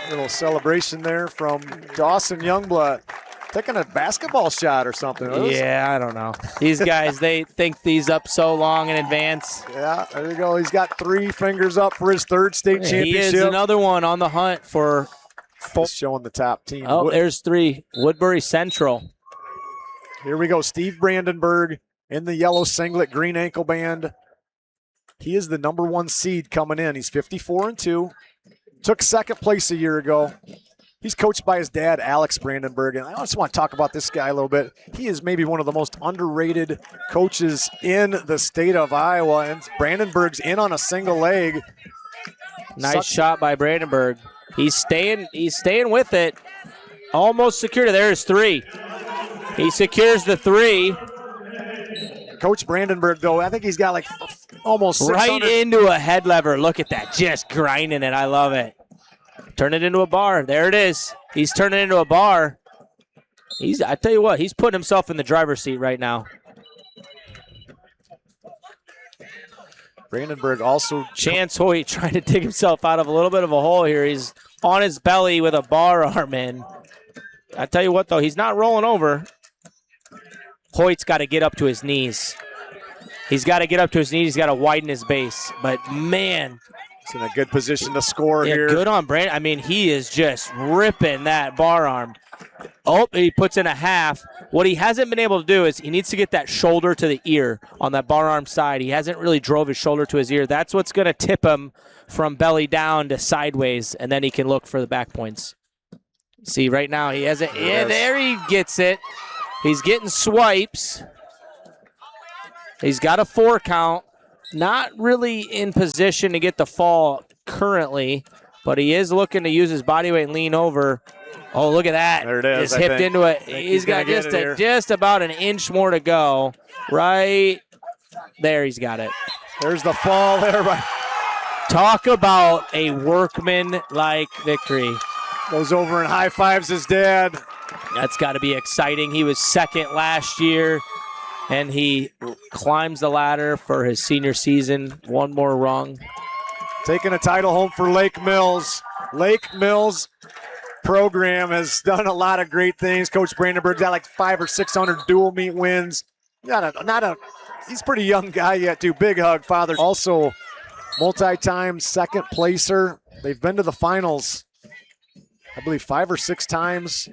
Little celebration there from Dawson Youngblood. Taking a basketball shot or something. Yeah, I don't know. These guys, they think these up so long in advance. Yeah, there you go. He's got 3 fingers up for his 3rd state championship. He is another one on the hunt for 4. Showing the top team. Oh, there's 3. Woodbury Central. Here we go. Steve Brandenburg in the yellow singlet, green ankle band. He is the number 1 seed coming in. He's 54-2. Took 2nd place a year ago. He's coached by his dad, Alex Brandenburg, and I just want to talk about this guy a little bit. He is maybe one of the most underrated coaches in the state of Iowa, and Brandenburg's in on a single leg. Nice shot by Brandenburg. He's staying with it. Almost secured it. There's 3. He secures the 3. Coach Brandenburg, though, I think he's got like almost 600. Right into a head lever. Look at that. Just grinding it. I love it. Turn it into a bar. There it is. He's turning it into a bar. I tell you what, he's putting himself in the driver's seat right now. Brandenburg also. Chance Hoyt trying to dig himself out of a little bit of a hole here. He's on his belly with a bar arm in. I tell you what, though, he's not rolling over. Hoyt's got to get up to his knees. He's got to get up to his knees. He's got to widen his base. But, man, He's in a good position to score here. Good on Brandon. I mean, he is just ripping that bar arm. Oh, he puts in a half. What he hasn't been able to do is he needs to get that shoulder to the ear on that bar arm side. He hasn't really drove his shoulder to his ear. That's what's going to tip him from belly down to sideways, and then he can look for the back points. See, right now he has it. Yeah, there he gets it. He's getting swipes. He's got a 4 count. Not really in position to get the fall currently, but he is looking to use his body weight and lean over. Oh, look at that. There it is. Just hipped into it. He's got just about an inch more to go. Right there, he's got it. There's the fall there. Talk about a workman-like victory. Goes over and high fives his dad. That's got to be exciting. He was second last year, and he climbs the ladder for his senior season. One more rung. Taking a title home for Lake Mills. Lake Mills program has done a lot of great things. Coach Brandenburg's got like 500 or 600 dual meet wins. He's a pretty young guy yet, too. Big hug, father. Also, multi-time second placer. They've been to the finals, I believe, 5 or 6 times.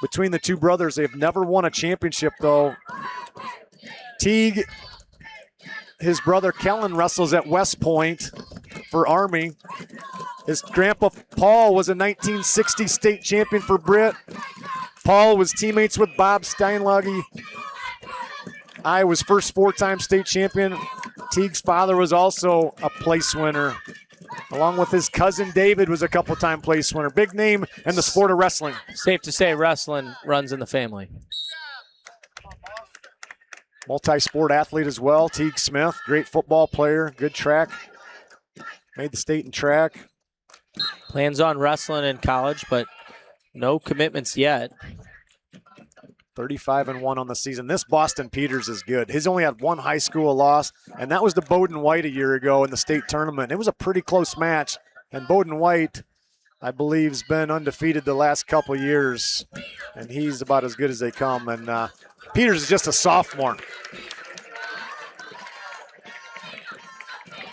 Between the two brothers, they've never won a championship, though. Teague, his brother Kellen, wrestles at West Point for Army. His grandpa Paul was a 1960 state champion for Britt. Paul was teammates with Bob Steinlage, Iowa's first 4-time state champion. Teague's father was also a place winner, along with his cousin David was a couple-time place winner. Big name in the sport of wrestling. Safe to say wrestling runs in the family. Multi-sport athlete as well. Teague Smith, great football player, good track. Made the state in track. Plans on wrestling in college, but no commitments yet. 35-1 on the season. This Boston Peters is good. He's only had 1 high school loss, and that was to Bowden White a year ago in the state tournament. It was a pretty close match, and Bowden White, I believe, has been undefeated the last couple of years, and he's about as good as they come. And Peters is just a sophomore.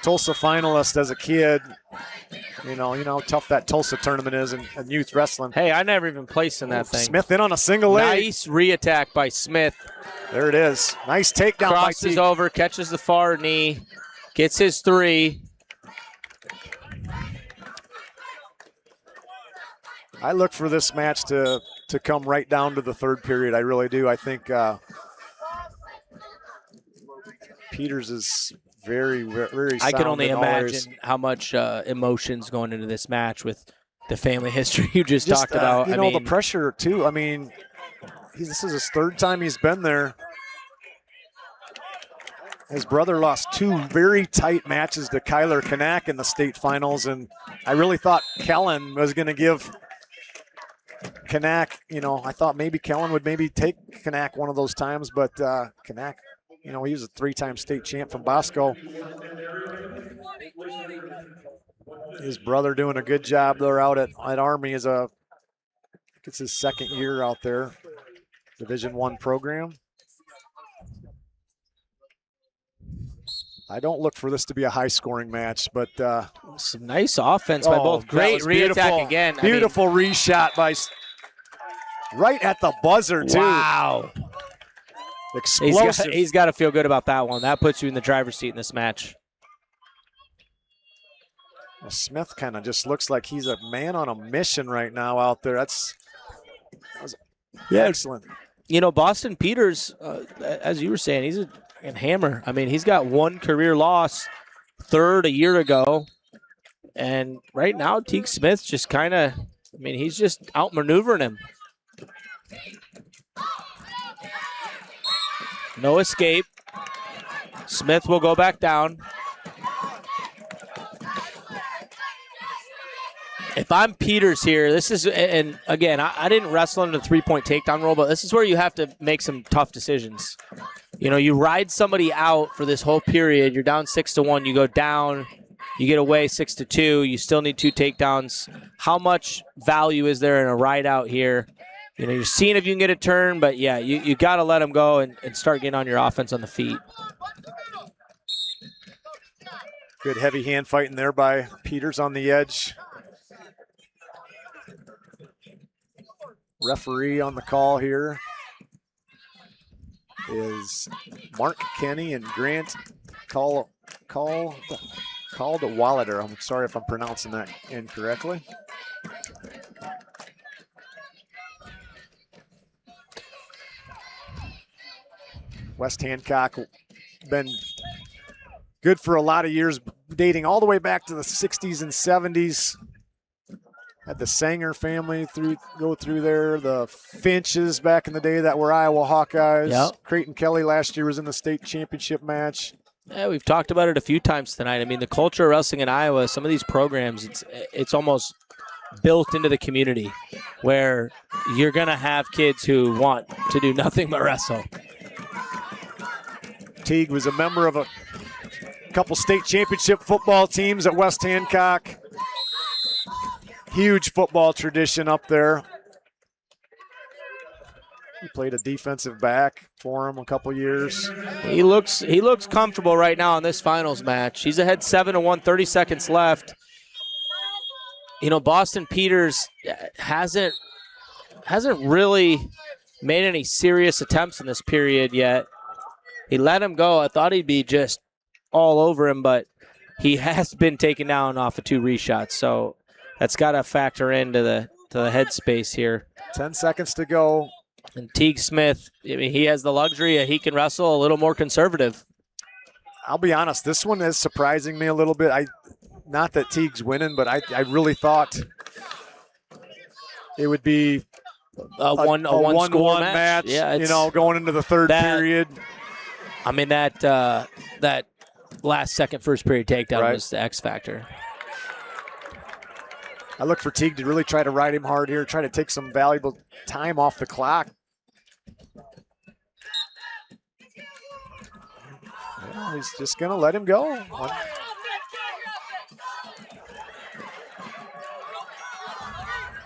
Tulsa finalist as a kid. You know how tough that Tulsa tournament is in youth wrestling. Hey, I never even placed in that thing. Smith in on a single leg. Nice re-attack by Smith. There it is. Nice takedown by Teague. Crosses over, catches the far knee, gets his 3. I look for this match to come right down to the 3rd period. I really do. I think Peters is very, very sound. I can only imagine how much emotions going into this match with the family history you just talked about. I mean, the pressure, too. I mean, this is his 3rd time he's been there. His brother lost 2 very tight matches to Kyler Kanak in the state finals, and I really thought Kellen was going to give Kanak, I thought maybe Kellen would maybe take Kanak one of those times, but Kanak, he was a 3-time state champ from Bosco. His brother doing a good job there out at Army it's his 2nd year out there, Division I program. I don't look for this to be a high-scoring match, but some nice offense by both. Great re-attack again. Beautiful re-shot by right at the buzzer, too. Wow. Explosive. He's got to feel good about that one. That puts you in the driver's seat in this match. Well, Smith kind of just looks like he's a man on a mission right now out there. That was excellent. Boston Peters, as you were saying, he's a hammer. I mean, he's got 1 career loss, 3rd a year ago. And right now, Teague Smith's just he's just outmaneuvering him. No escape. Smith will go back down. If I'm Peters here, this is, and again, I didn't wrestle in the 3-point takedown roll, but this is where you have to make some tough decisions. You ride somebody out for this whole period. You're down 6-1. You go down. You get away 6-2. You still need 2 takedowns. How much value is there in a ride out here? You're seeing if you can get a turn, but yeah, you got to let them go and start getting on your offense on the feet. Good heavy hand fighting there by Peters on the edge. Referee on the call here is Mark Kenny and Grant Wallader. I'm sorry if I'm pronouncing that incorrectly. West Hancock been good for a lot of years, dating all the way back to the 60s and 70s. Had the Sanger family go through there, the Finches back in the day that were Iowa Hawkeyes. Yep. Creighton Kelly last year was in the state championship match. Yeah, we've talked about it a few times tonight. I mean, the culture of wrestling in Iowa, some of these programs, it's almost built into the community where you're going to have kids who want to do nothing but wrestle. Teague was a member of a couple state championship football teams at West Hancock. Huge football tradition up there. He played a defensive back for him a couple years. He looks comfortable right now in this finals match. He's ahead 7-1, 30 seconds left. You know, Boston Peters hasn't really made any serious attempts in this period yet. He let him go. I thought he'd be just all over him, but he has been taken down off of 2 reshots, so that's got to factor into the headspace here. 10 seconds to go. And Teague Smith, I mean, he has the luxury that he can wrestle a little more conservative. I'll be honest, this one is surprising me a little bit. Not that Teague's winning, but I really thought it would be a one-score match. Yeah, going into the third period. I mean, that last second first period takedown was the X factor. I look for Teague to really try to ride him hard here, try to take some valuable time off the clock. Well, he's just going to let him go.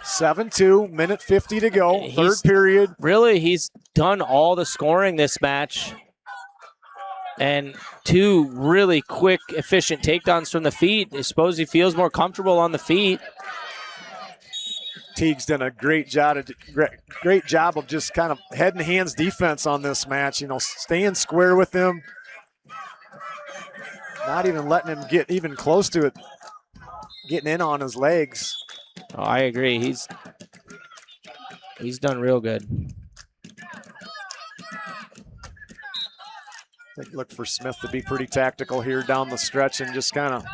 7-2, minute 50 to go, third period. Really, he's done all the scoring this match. And 2 really quick, efficient takedowns from the feet. I suppose he feels more comfortable on the feet. Teague's done a great job of just kind of head and hands defense on this match. You know, staying square with him, not even letting him get even close to it, getting in on his legs. Oh, I agree. He's done real good. I think look for Smith to be pretty tactical here down the stretch and just kind of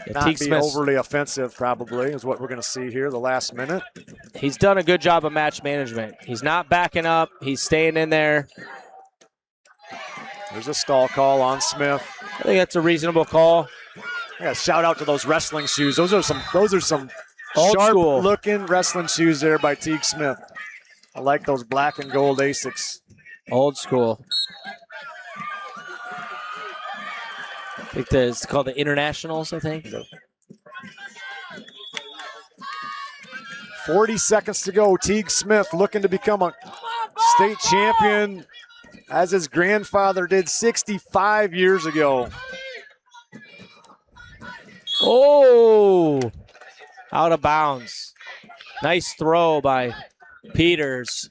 not be overly offensive, probably, is what we're going to see here the last minute. He's done a good job of match management. He's not backing up. He's staying in there. There's a stall call on Smith. I think that's a reasonable call. I got to shout out to those wrestling shoes. Those are some sharp-looking wrestling shoes there by Teague Smith. I like those black and gold Asics. Old school. I think it's called the Internationals, I think. 40 seconds to go. Teague Smith looking to become a state champion, as his grandfather did 65 years ago. Oh, out of bounds. Nice throw by Peters.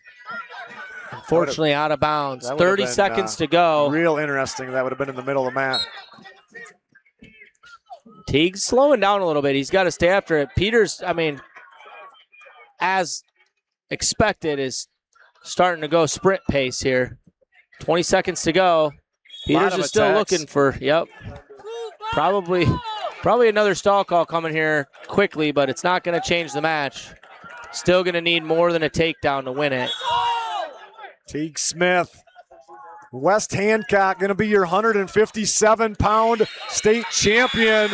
Unfortunately, out of bounds. 30 seconds to go. Real interesting. That would have been in the middle of the mat. Teague's slowing down a little bit. He's got to stay after it. Peters, I mean, as expected, is starting to go sprint pace here. 20 seconds to go. Peters is still looking for, probably another stall call coming here quickly, but it's not going to change the match. Still going to need more than a takedown to win it. Teague Smith, West Hancock, going to be your 157-pound state champion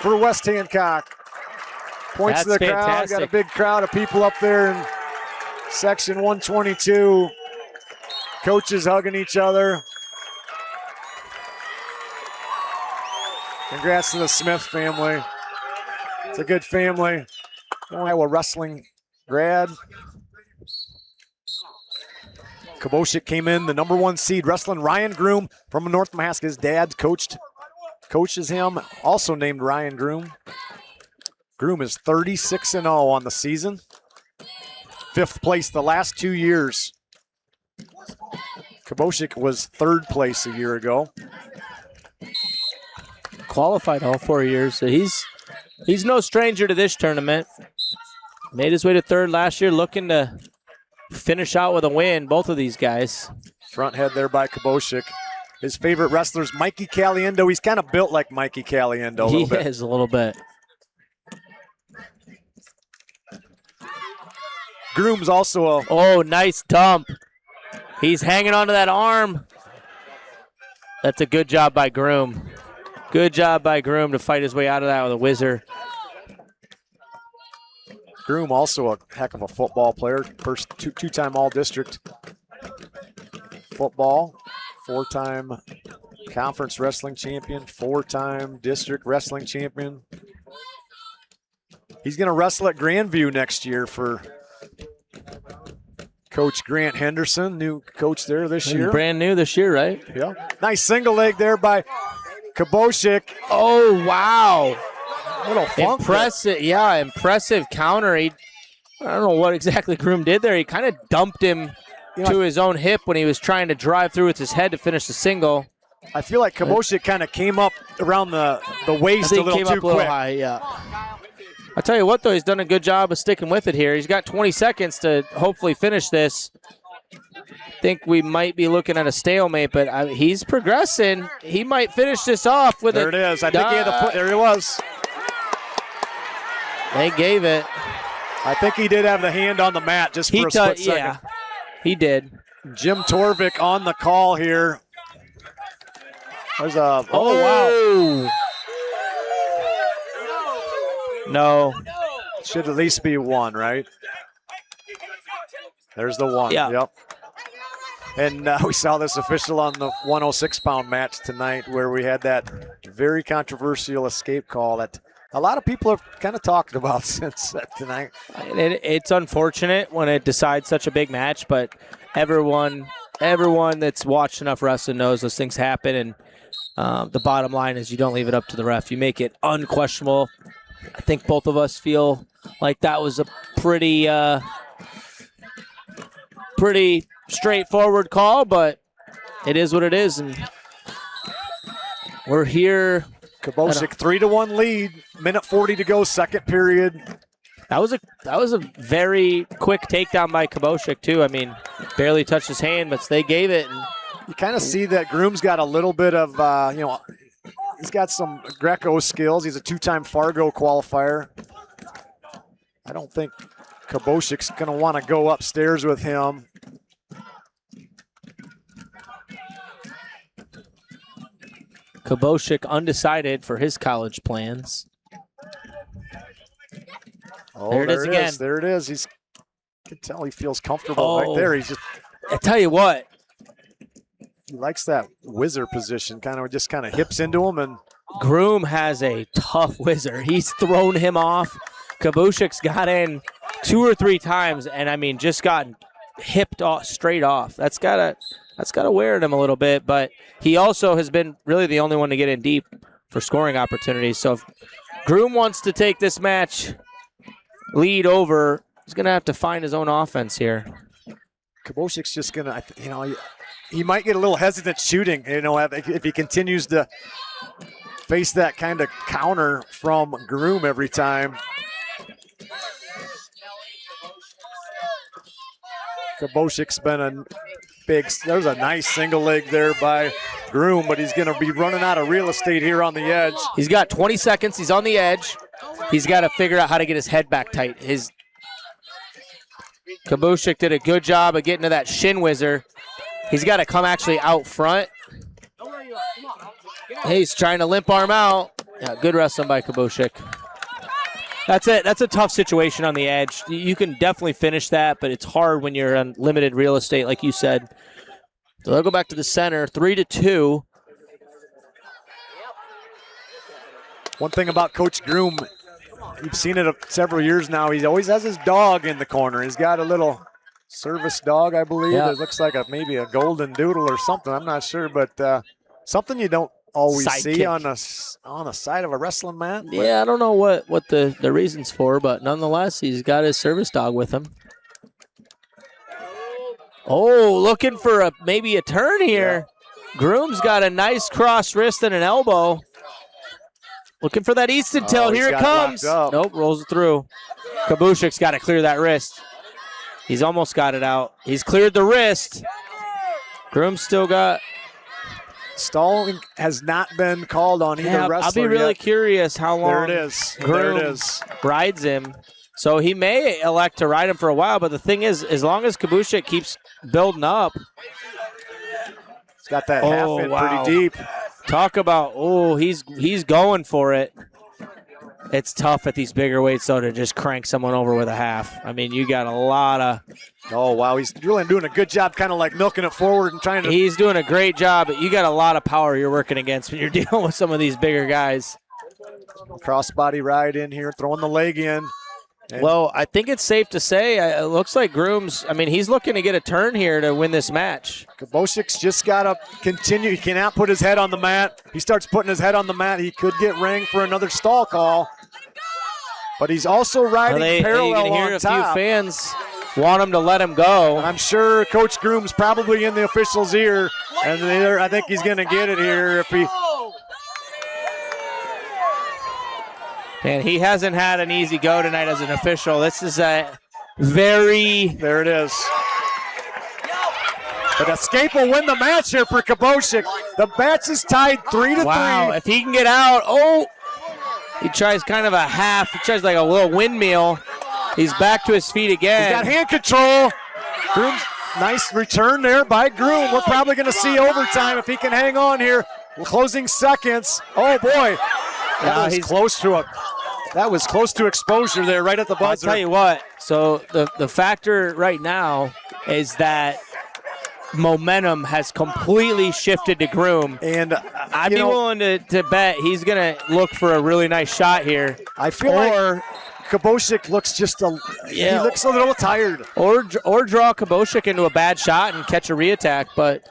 for West Hancock. Points to the crowd. Got a big crowd of people up there in section 122. Coaches hugging each other. Congrats to the Smith family. It's a good family. Iowa wrestling grad. Kabosik came in the number 1 seed, wrestling Ryan Groom from North Mahaska. His dad coaches him, also named Ryan Groom. Groom is 36-0 on the season. 5th place the last 2 years. Kabosik was 3rd place a year ago. Qualified all 4 years, so he's no stranger to this tournament. Made his way to 3rd last year, looking to finish out with a win, both of these guys. Front head there by Kabosik. His favorite wrestler's Mikey Caliendo. He's kind of built like Mikey Caliendo a little bit. He is a little bit. Groom's also a... Oh, nice dump. He's hanging onto that arm. That's a good job by Groom. Good job by Groom to fight his way out of that with a whizzer. Groom also a heck of a football player. First two-time All-District football. 4-time conference wrestling champion. 4-time district wrestling champion. He's going to wrestle at Grandview next year for Coach Grant Henderson, new coach there this year. Brand new this year, right? Yeah. Nice single leg there by Kabosik. Oh, wow. Little funk impressive, there. Yeah, impressive counter. I don't know what exactly Groom did there. He kind of dumped him to his own hip when he was trying to drive through with his head to finish the single. I feel like Kabosik kind of came up around the waist a little too quick. High, yeah. I'll tell you what, though, he's done a good job of sticking with it here. He's got 20 seconds to hopefully finish this. I think we might be looking at a stalemate, but he's progressing. He might finish this off with There it is. I think he had the foot. There he was. They gave it. I think he did have the hand on the mat just for a split second. Yeah, he did. Jim Torvik on the call here. There's a, oh, wow. No. Should at least be 1, right? There's the 1. Yeah. Yep. And we saw this official on the 106-pound match tonight where we had that very controversial escape call that a lot of people have kind of talked about since tonight. It's unfortunate when it decides such a big match, but everyone that's watched enough wrestling knows those things happen, and the bottom line is you don't leave it up to the ref. You make it unquestionable. I think both of us feel like that was a pretty straightforward call, but it is what it is, and we're here. Kabosik 3-1 lead, minute 40 to go, second period. That was a very quick takedown by Kabosik too. I mean, barely touched his hand, but they gave it. And you kind of see that Groom's got a little bit of he's got some Greco skills. He's a 2-time Fargo qualifier. I don't think Kabosik's going to want to go upstairs with him. Kabosik undecided for his college plans. Oh, there it is again. There it is. You can tell he feels comfortable right there. He's just. I tell you what. He likes that whizzer position. Kind of hips into him, and Groom has a tough whizzer. He's thrown him off. Kabosik's got in 2 or 3 times, and I mean, just gotten hipped off straight off. That's gotta wear at him a little bit, but he also has been really the only one to get in deep for scoring opportunities. So if Groom wants to take this match lead over, he's going to have to find his own offense here. Kabosik's just going to, he might get a little hesitant shooting, if he continues to face that kind of counter from Groom every time. Kabosik's been a there's a nice single leg there by Groom, but he's going to be running out of real estate here on the edge. He's got 20 seconds. He's on the edge. He's got to figure out how to get his head back tight. Kabosik did a good job of getting to that shin whizzer. He's got to come actually out front. He's trying to limp arm out. Yeah, good wrestling by Kabosik. That's it. That's a tough situation on the edge. You can definitely finish that, but it's hard when you're on limited real estate, like you said. So they'll go back to the center, 3-2. One thing about Coach Groom, you've seen it several years now. He always has his dog in the corner. He's got a little Service dog, I believe. Yeah. It looks like maybe a golden doodle or something. I'm not sure, but something you don't always see on a side of a wrestling mat. Yeah, I don't know what the reason's for, but nonetheless, he's got his service dog with him. Oh, looking for maybe a turn here. Yeah. Groom's got a nice cross wrist and an elbow. Looking for that Easton tail. Here it comes. Nope, rolls it through. Kabushik's got to clear that wrist. He's almost got it out. He's cleared the wrist. Groom's still got... Stalling has not been called on either wrestler. I'll be really curious how long there it is. Groom rides him. So he may elect to ride him for a while, but the thing is, as long as Kabushik keeps building up. He's got that half in pretty deep. Talk about, he's going for it. It's tough at these bigger weights, though, to just crank someone over with a half. I mean, you got a lot of... Oh, wow. He's really doing a good job kind of like milking it forward and trying to... He's doing a great job, but you got a lot of power you're working against when you're dealing with some of these bigger guys. Crossbody ride in here, throwing the leg in. Well, I think it's safe to say it looks like Groom's, I mean, he's looking to get a turn here to win this match. Kabushik's just got to continue. He cannot put his head on the mat. He starts putting his head on the mat. He could get rang for another stall call. But he's also riding parallel on a top. Few fans want him to let him go. And I'm sure Coach Groom's probably in the official's ear, and I think he's going to get it here if he... And he hasn't had an easy go tonight as an official. This is a very... There it is. But Escape will win the match here for Kabushik. The match is tied 3-3. Wow, if he can get out, he tries kind of a half. He tries like a little windmill. He's back to his feet again. He's got hand control. Groom's nice return there by Groom. We're probably going to see overtime if he can hang on here. Closing seconds. Oh, boy. That was close to exposure there right at the buzzer. I'll tell you what. So the factor right now is that momentum has completely shifted to Groom. And I'd be willing to bet he's going to look for a really nice shot here. I feel like Kabushik looks he looks a little tired. Or draw Kabushik into a bad shot and catch a reattack, but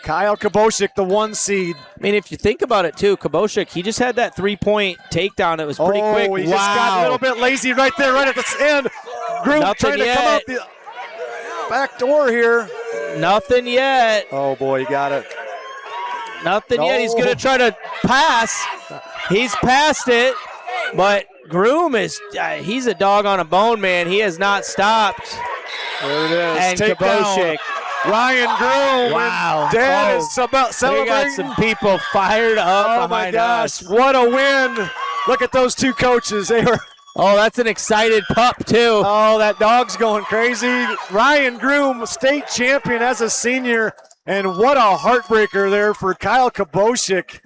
Kyle Kabushik, the 1 seed. I mean, if you think about it, too, Kabushik, he just had that 3-point takedown. It was pretty quick. He just got a little bit lazy right there, right at the end. Groom trying to come out the back door here. Nothing yet. Oh, boy, you got it. Nothing yet. He's going to try to pass. He's passed it, but Groom he's a dog on a bone, man. He has not stopped. There it is. And Kabushik. Ryan Groom. Wow. Dad is about celebrating. We got some people fired up. Oh, my gosh. What a win. Look at those two coaches. They were... Oh, that's an excited pup, too. Oh, that dog's going crazy. Ryan Groom, state champion as a senior. And what a heartbreaker there for Kyle Kabushik.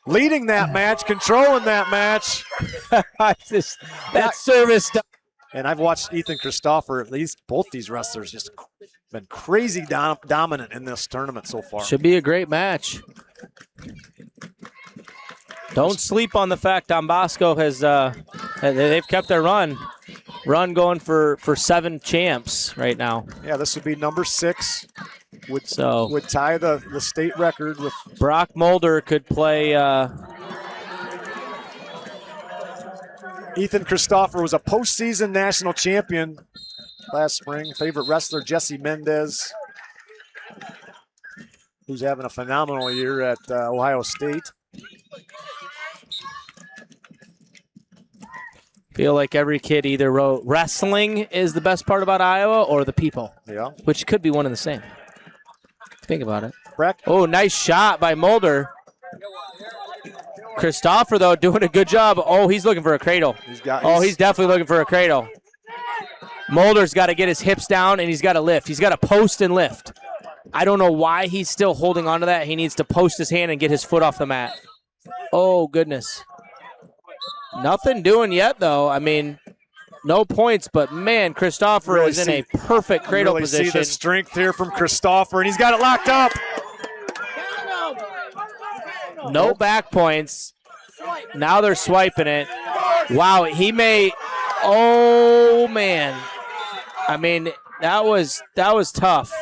Leading that match, controlling that match. that service. And I've watched Ethan Christopher. At least both these wrestlers just been crazy dominant in this tournament so far. Should be a great match. Don't sleep on the fact Don Bosco has they've kept their run going for 7 champs right now. Yeah, this would be number 6. Would tie the state record with Brock Mulder could play. Ethan Christopher was a postseason national champion last spring. Favorite wrestler Jesse Mendez, who's having a phenomenal year at Ohio State. Feel like every kid either wrote wrestling is the best part about Iowa or the people. Yeah. Which could be one and the same. Think about it. Breck. Oh, nice shot by Mulder. Christopher, though, doing a good job. Oh, he's looking for a cradle. He's definitely looking for a cradle. Mulder's got to get his hips down, and he's got to lift. He's got to post and lift. I don't know why he's still holding on to that. He needs to post his hand and get his foot off the mat. Oh, goodness. Nothing doing yet, though. I mean, no points, but, man, Christopher is in a perfect cradle position. See the strength here from Christopher, and he's got it locked up. No back points. Now they're swiping it. Wow, he may – oh, man. I mean, That was tough.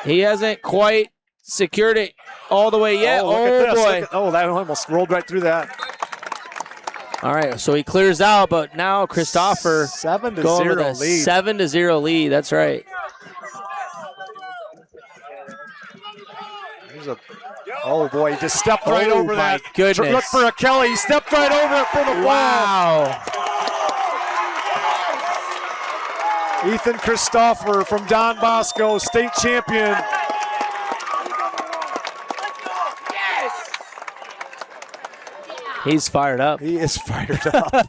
He hasn't quite secured it all the way yet. Oh, boy. Oh, that almost rolled right through that. All right, so he clears out, but now Christopher 7-0 lead. 7-0 lead. That's right. Oh boy, he just stepped right over that. Goodness. Look for a Kelly. He stepped right over it for the fall. Wow. Ethan Christopher from Don Bosco, state champion. He's fired up. He is fired up.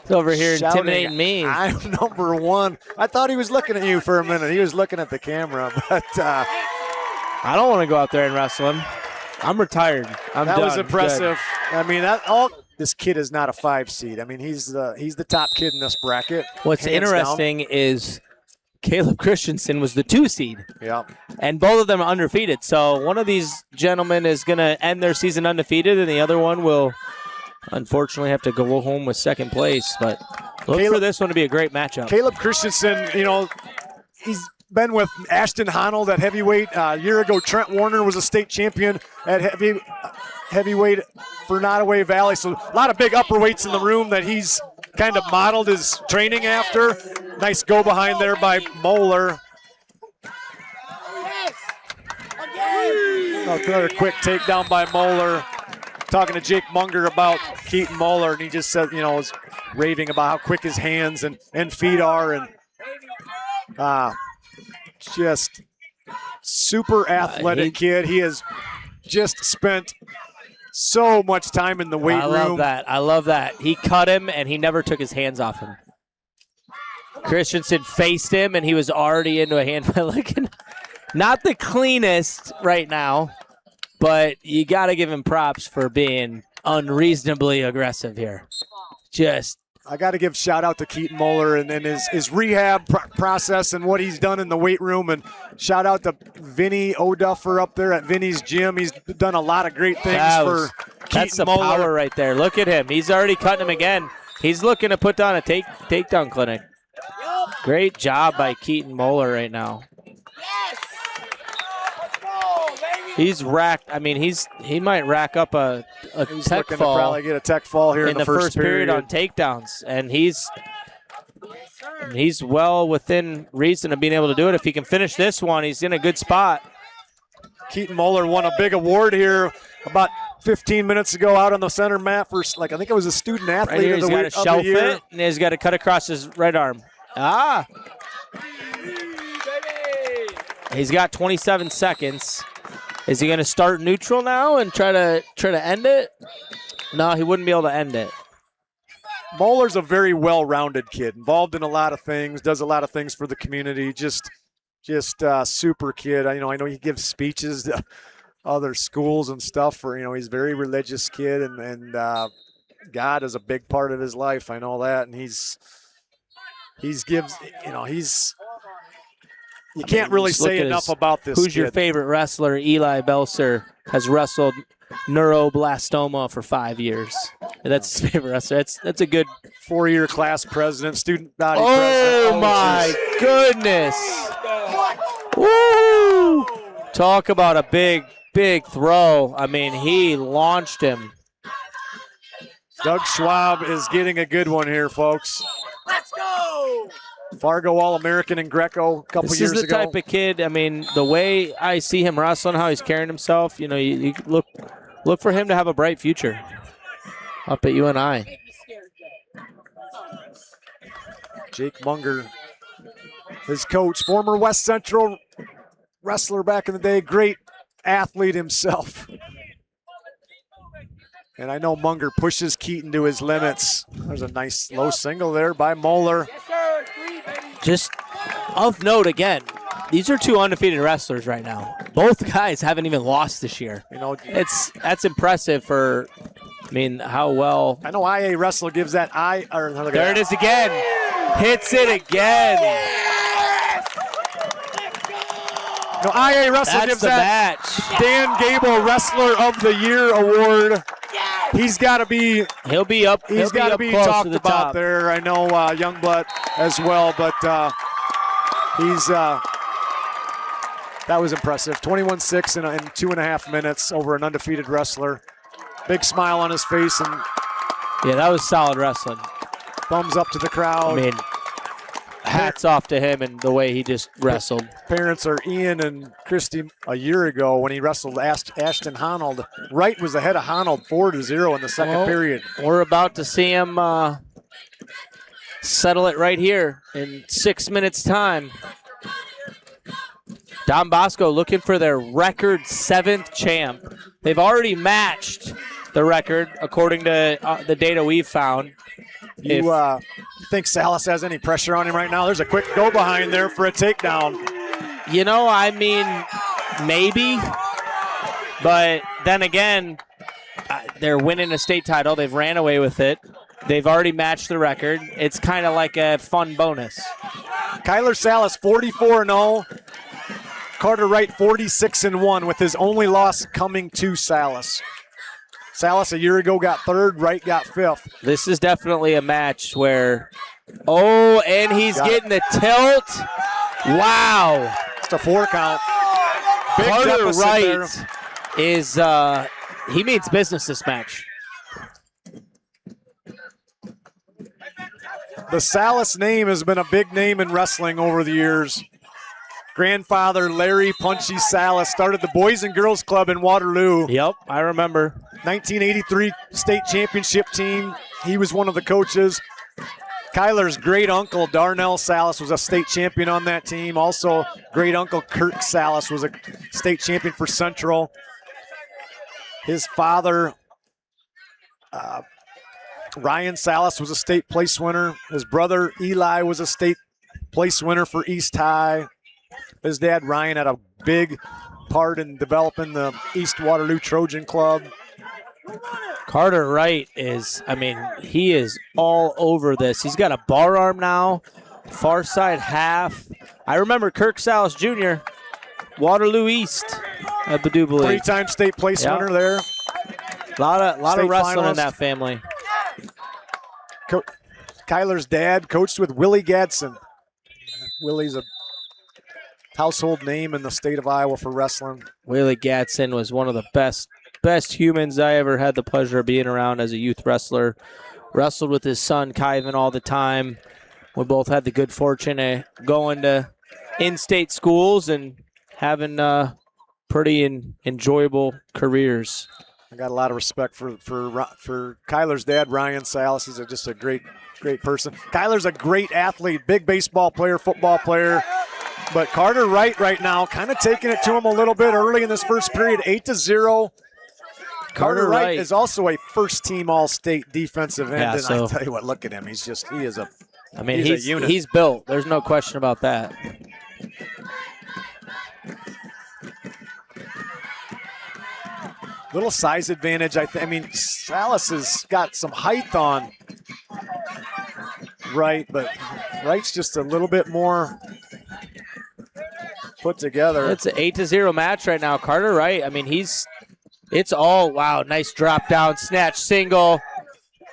He's over here Shouting, intimidating me. I'm number one. I thought he was looking at you for a minute. He was looking at the camera, but I don't want to go out there and wrestle him. I'm retired. I'm that done. was impressive. Good. I mean, this kid is not a 5 seed. I mean, he's the top kid in this bracket. What's interesting is Caleb Christensen was the 2 seed. Yeah. And both of them are undefeated. So one of these gentlemen is going to end their season undefeated, and the other one will unfortunately have to go home with second place. But look for this one to be a great matchup. Caleb Christensen, he's been with Ashton Honnold at heavyweight. A year ago, Trent Warner was a state champion at heavyweight for Nottoway Valley. So a lot of big upper weights in the room that he's kind of modeled his training after. Nice go behind there by Moeller. Another quick takedown by Moeller. Talking to Jake Munger about Keaton Moeller, and he just said, was raving about how quick his hands and feet are, and just super athletic kid. He has just spent so much time in the weight room. I love that. He cut him, and he never took his hands off him. Christensen faced him, and he was already into a hand by looking. Not the cleanest right now, but you got to give him props for being unreasonably aggressive here. I got to give shout out to Keaton Moeller and his rehab process and what he's done in the weight room. And shout out to Vinny O'Duffer up there at Vinny's gym. He's done a lot of great things for Keaton That's the Moeller. Power right there. Look at him. He's already cutting him again. He's looking to put down a takedown clinic. Great job by Keaton Moeller right now. He's racked. I mean, he might rack up a tech fall. To probably get a tech fall here in the first period on takedowns, and he's well within reason of being able to do it. If he can finish this one, he's in a good spot. Keaton Moeller won a big award here about 15 minutes ago out on the center mat for, I think it was a student athlete right here, of the, he's got to shelf year. it, and he's got to cut across his right arm. He's got 27 seconds. Is he going to start neutral now and try to end it? No, he wouldn't be able to end it. Moeller's a very well-rounded kid, involved in a lot of things, does a lot of things for the community. Just super kid. I know he gives speeches to other schools and stuff. He's a very religious kid, and God is a big part of his life. I know that, and you can't really say enough about this Who's kid. your favorite wrestler? Eli Belser has wrestled neuroblastoma for 5 years. That's his favorite wrestler. That's a good 4-year class president, student body president. Oh, my goodness. Woo! Talk about a big throw. I mean, he launched him. Doug Schwab is getting a good one here, folks. Let's go! Fargo All-American in Greco a couple years ago. This is the type of kid, I mean, the way I see him wrestling, how he's carrying himself, you look for him to have a bright future up at UNI. Jake Munger, his coach, former West Central wrestler back in the day, great athlete himself. And I know Munger pushes Keaton to his limits. There's a nice low single there by Moeller. Just of note again, these are 2 undefeated wrestlers right now. Both guys haven't even lost this year. That's impressive for, how well. I know IA Wrestle gives that there it is again. Hits it again. No, IA Wrestle gives that match. Dan Gable Wrestler of the Year award. He's got to be. He'll be up. He's got to be talked about there. I know Youngblood as well, but He's that was impressive. 21-6 in 2.5 minutes over an undefeated wrestler. Big smile on his face and Yeah, that was solid wrestling. thumbs up to the crowd. I mean, hats off to him and the way he just wrestled. Parents are Ian and Christy a year ago when he wrestled Ashton Honold. Wright was ahead of Honold 4-0 in the second period. We're about to see him settle it right here in 6 minutes' time. Don Bosco looking for their record 7th champ. They've already matched the record according to the data we've found. You think Salas has any pressure on him right now? There's a quick go behind there for a takedown. You know, I mean, maybe. But then again, they're winning a state title. They've ran away with it. They've already matched the record. It's kind of like a fun bonus. Kyler Salas 44-0. Carter Wright 46-1 with his only loss coming to Salas. Salas a year ago got 3rd, Wright got 5th. This is definitely a match where, oh, and he's getting the tilt. Wow. It's a 4 count. Big Carter deficit Wright there. is, he means business this match. The Salas name has been a big name in wrestling over the years. Grandfather Larry Punchy Salas started the Boys and Girls Club in Waterloo. Yep, I remember. 1983 state championship team. He was one of the coaches. Kyler's great uncle Darnell Salas was a state champion on that team. Also, great uncle Kirk Salas was a state champion for Central. His father, Ryan Salas, was a state place winner. His brother Eli was a state place winner for East High. His dad, Ryan, had a big part in developing the East Waterloo Trojan Club. Carter Wright is, I mean, he is all over this. He's got a bar arm now, far side half. I remember Kirk Salas Jr., Waterloo East at Badoo League. 3-time state place winner there. A lot of wrestling finalist. in that family. Kyler's dad coached with Willie Gadsden. Willie's a household name in the state of Iowa for wrestling. Willie Gadsden was one of the best humans I ever had the pleasure of being around as a youth wrestler. Wrestled with his son, Kyvan, all the time. We both had the good fortune of going to in-state schools and having pretty enjoyable careers. I got a lot of respect for Kyler's dad, Ryan Salas. He's just a great person. Kyler's a great athlete, big baseball player, football player. But Carter Wright right now kind of taking it to him a little bit early in this first period, 8-0. Carter Wright is also a first-team All-State defensive end, and I tell you what, look at him. He is a I mean, he's a unit. He's built. There's no question about that. Little size advantage, I mean, Salas has got some height on Wright, but Wright's just a little bit more put together. It's an 8-0 match right now. Carter Wright, I mean, it's all, wow, nice drop down, snatch single.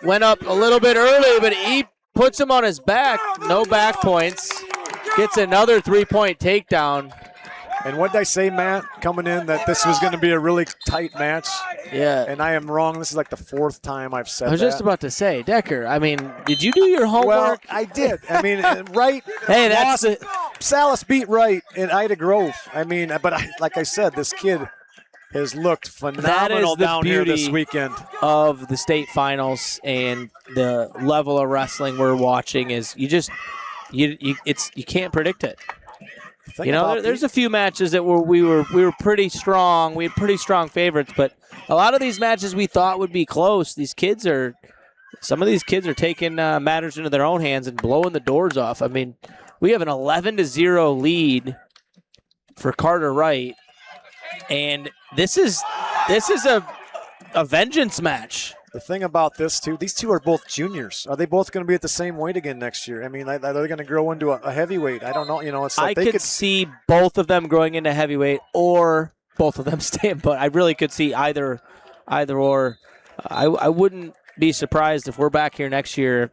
Went up a little bit early, but he puts him on his back. No back points. Gets another 3-point takedown. And what did I say, Matt, coming in, that this was going to be a really tight match? Yeah. And I am wrong. This is like the 4th time I've said that. I was just about to say, Decker, I mean, did you do your homework? Well, I did. I mean, Wright hey, that's Salas beat Wright in Ida Grove. I mean, but like I said, this kid has looked phenomenal down here this weekend. Of the state finals and the level of wrestling we're watching is you can't predict it. You know, there's a few matches that we were pretty strong. We had pretty strong favorites, but a lot of these matches we thought would be close. Some of these kids are taking matters into their own hands and blowing the doors off. I mean, we have an 11-0 lead for Carter Wright, and this is a vengeance match. The thing about this, too, these two are both juniors. Are they both going to be at the same weight again next year? I mean, are they going to grow into a heavyweight? I don't know. You know, it's like I could see both of them growing into heavyweight or both of them staying, but I really could see either or. I wouldn't be surprised if we're back here next year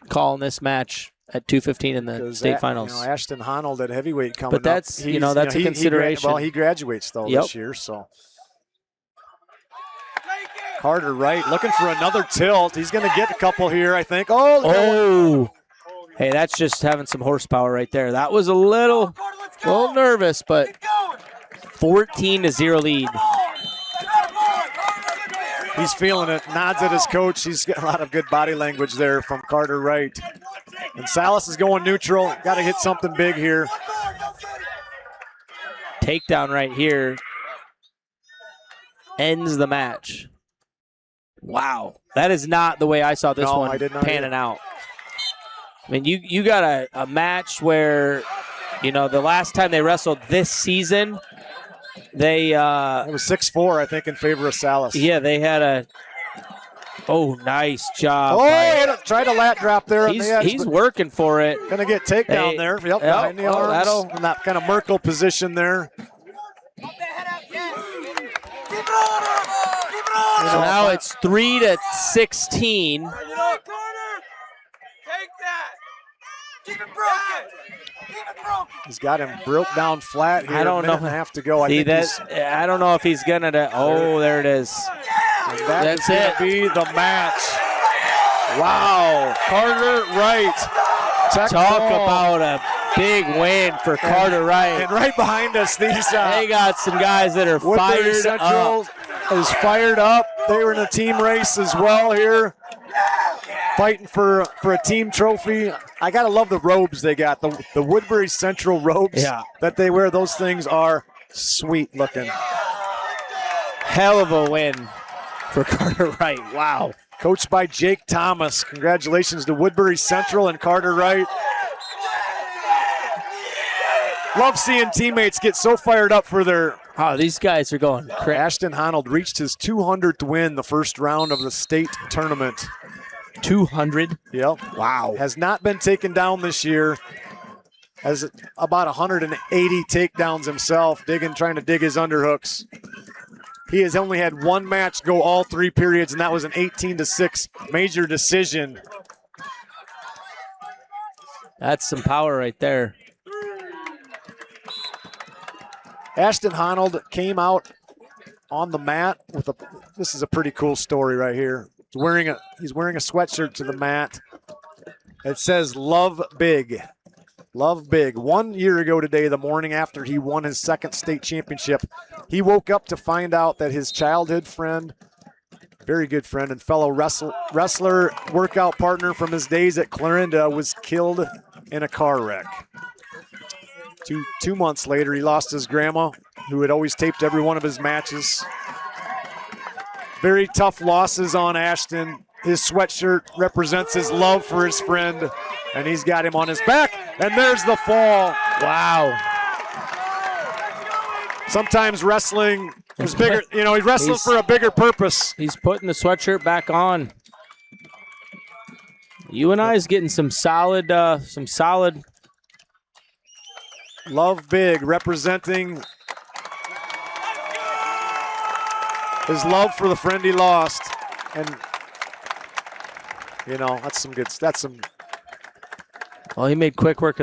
calling this match at 215 in the state finals. Ashton Honold at heavyweight coming but that's, up. that's a consideration. He graduates, though, this year, so. Carter Wright looking for another tilt. He's going to get a couple here, I think. Oh. Hey, that's just having some horsepower right there. That was a little nervous, but 14-0 lead. He's feeling it, nods at his coach. He's got a lot of good body language there from Carter Wright. And Salas is going neutral. Got to hit something big here. Takedown right here ends the match. Wow. That is not the way I saw this one panning out. I mean, you got a match where, the last time they wrestled this season, they it was 6-4, I think, in favor of Salas. Yeah, they had nice job. Tried a lat drop there. He's working for it. Gonna get takedown there. Yep, behind the arms. In that kind of Merkel position there. So now it's 3-16. He's got him broke down flat here. I don't know. A minute and a half to go. I don't know if he's gonna. There it is. And that's it. Be the match. Wow, Carter Wright. Talk about a big win for Carter Wright. And right behind us, these they got some guys that are Woodbury fired up. Is fired up. They were in a team race as well here, fighting for a team trophy. I gotta love the robes they got. The Woodbury Central robes that they wear. Those things are sweet looking. Hell of a win for Carter Wright. Wow. Coached by Jake Thomas. Congratulations to Woodbury Central and Carter Wright. Love seeing teammates get so fired up for their. These guys are going crazy. Ashton Honold reached his 200th win the first round of the state tournament. 200? Yep. Wow. Has not been taken down this year. Has about 180 takedowns himself, trying to dig his underhooks. He has only had one match go all 3 periods, and that was an 18-6 major decision. That's some power right there. Ashton Honold came out on the mat with this is a pretty cool story right here. He's wearing a sweatshirt to the mat. It says "Love Big." Love Big. 1 year ago today, the morning after he won his second state championship, he woke up to find out that his childhood friend, very good friend and fellow wrestler, workout partner from his days at Clarinda, was killed in a car wreck. Two months later, he lost his grandma, who had always taped every one of his matches. Very tough losses on Ashton. His sweatshirt represents his love for his friend, and he's got him on his back, and there's the fall. Wow. Sometimes wrestling is bigger. He's wrestling for a bigger purpose. He's putting the sweatshirt back on. UNI is getting some solid. Love Big representing his love for the friend he lost. And, that's some. Well, he made quick work of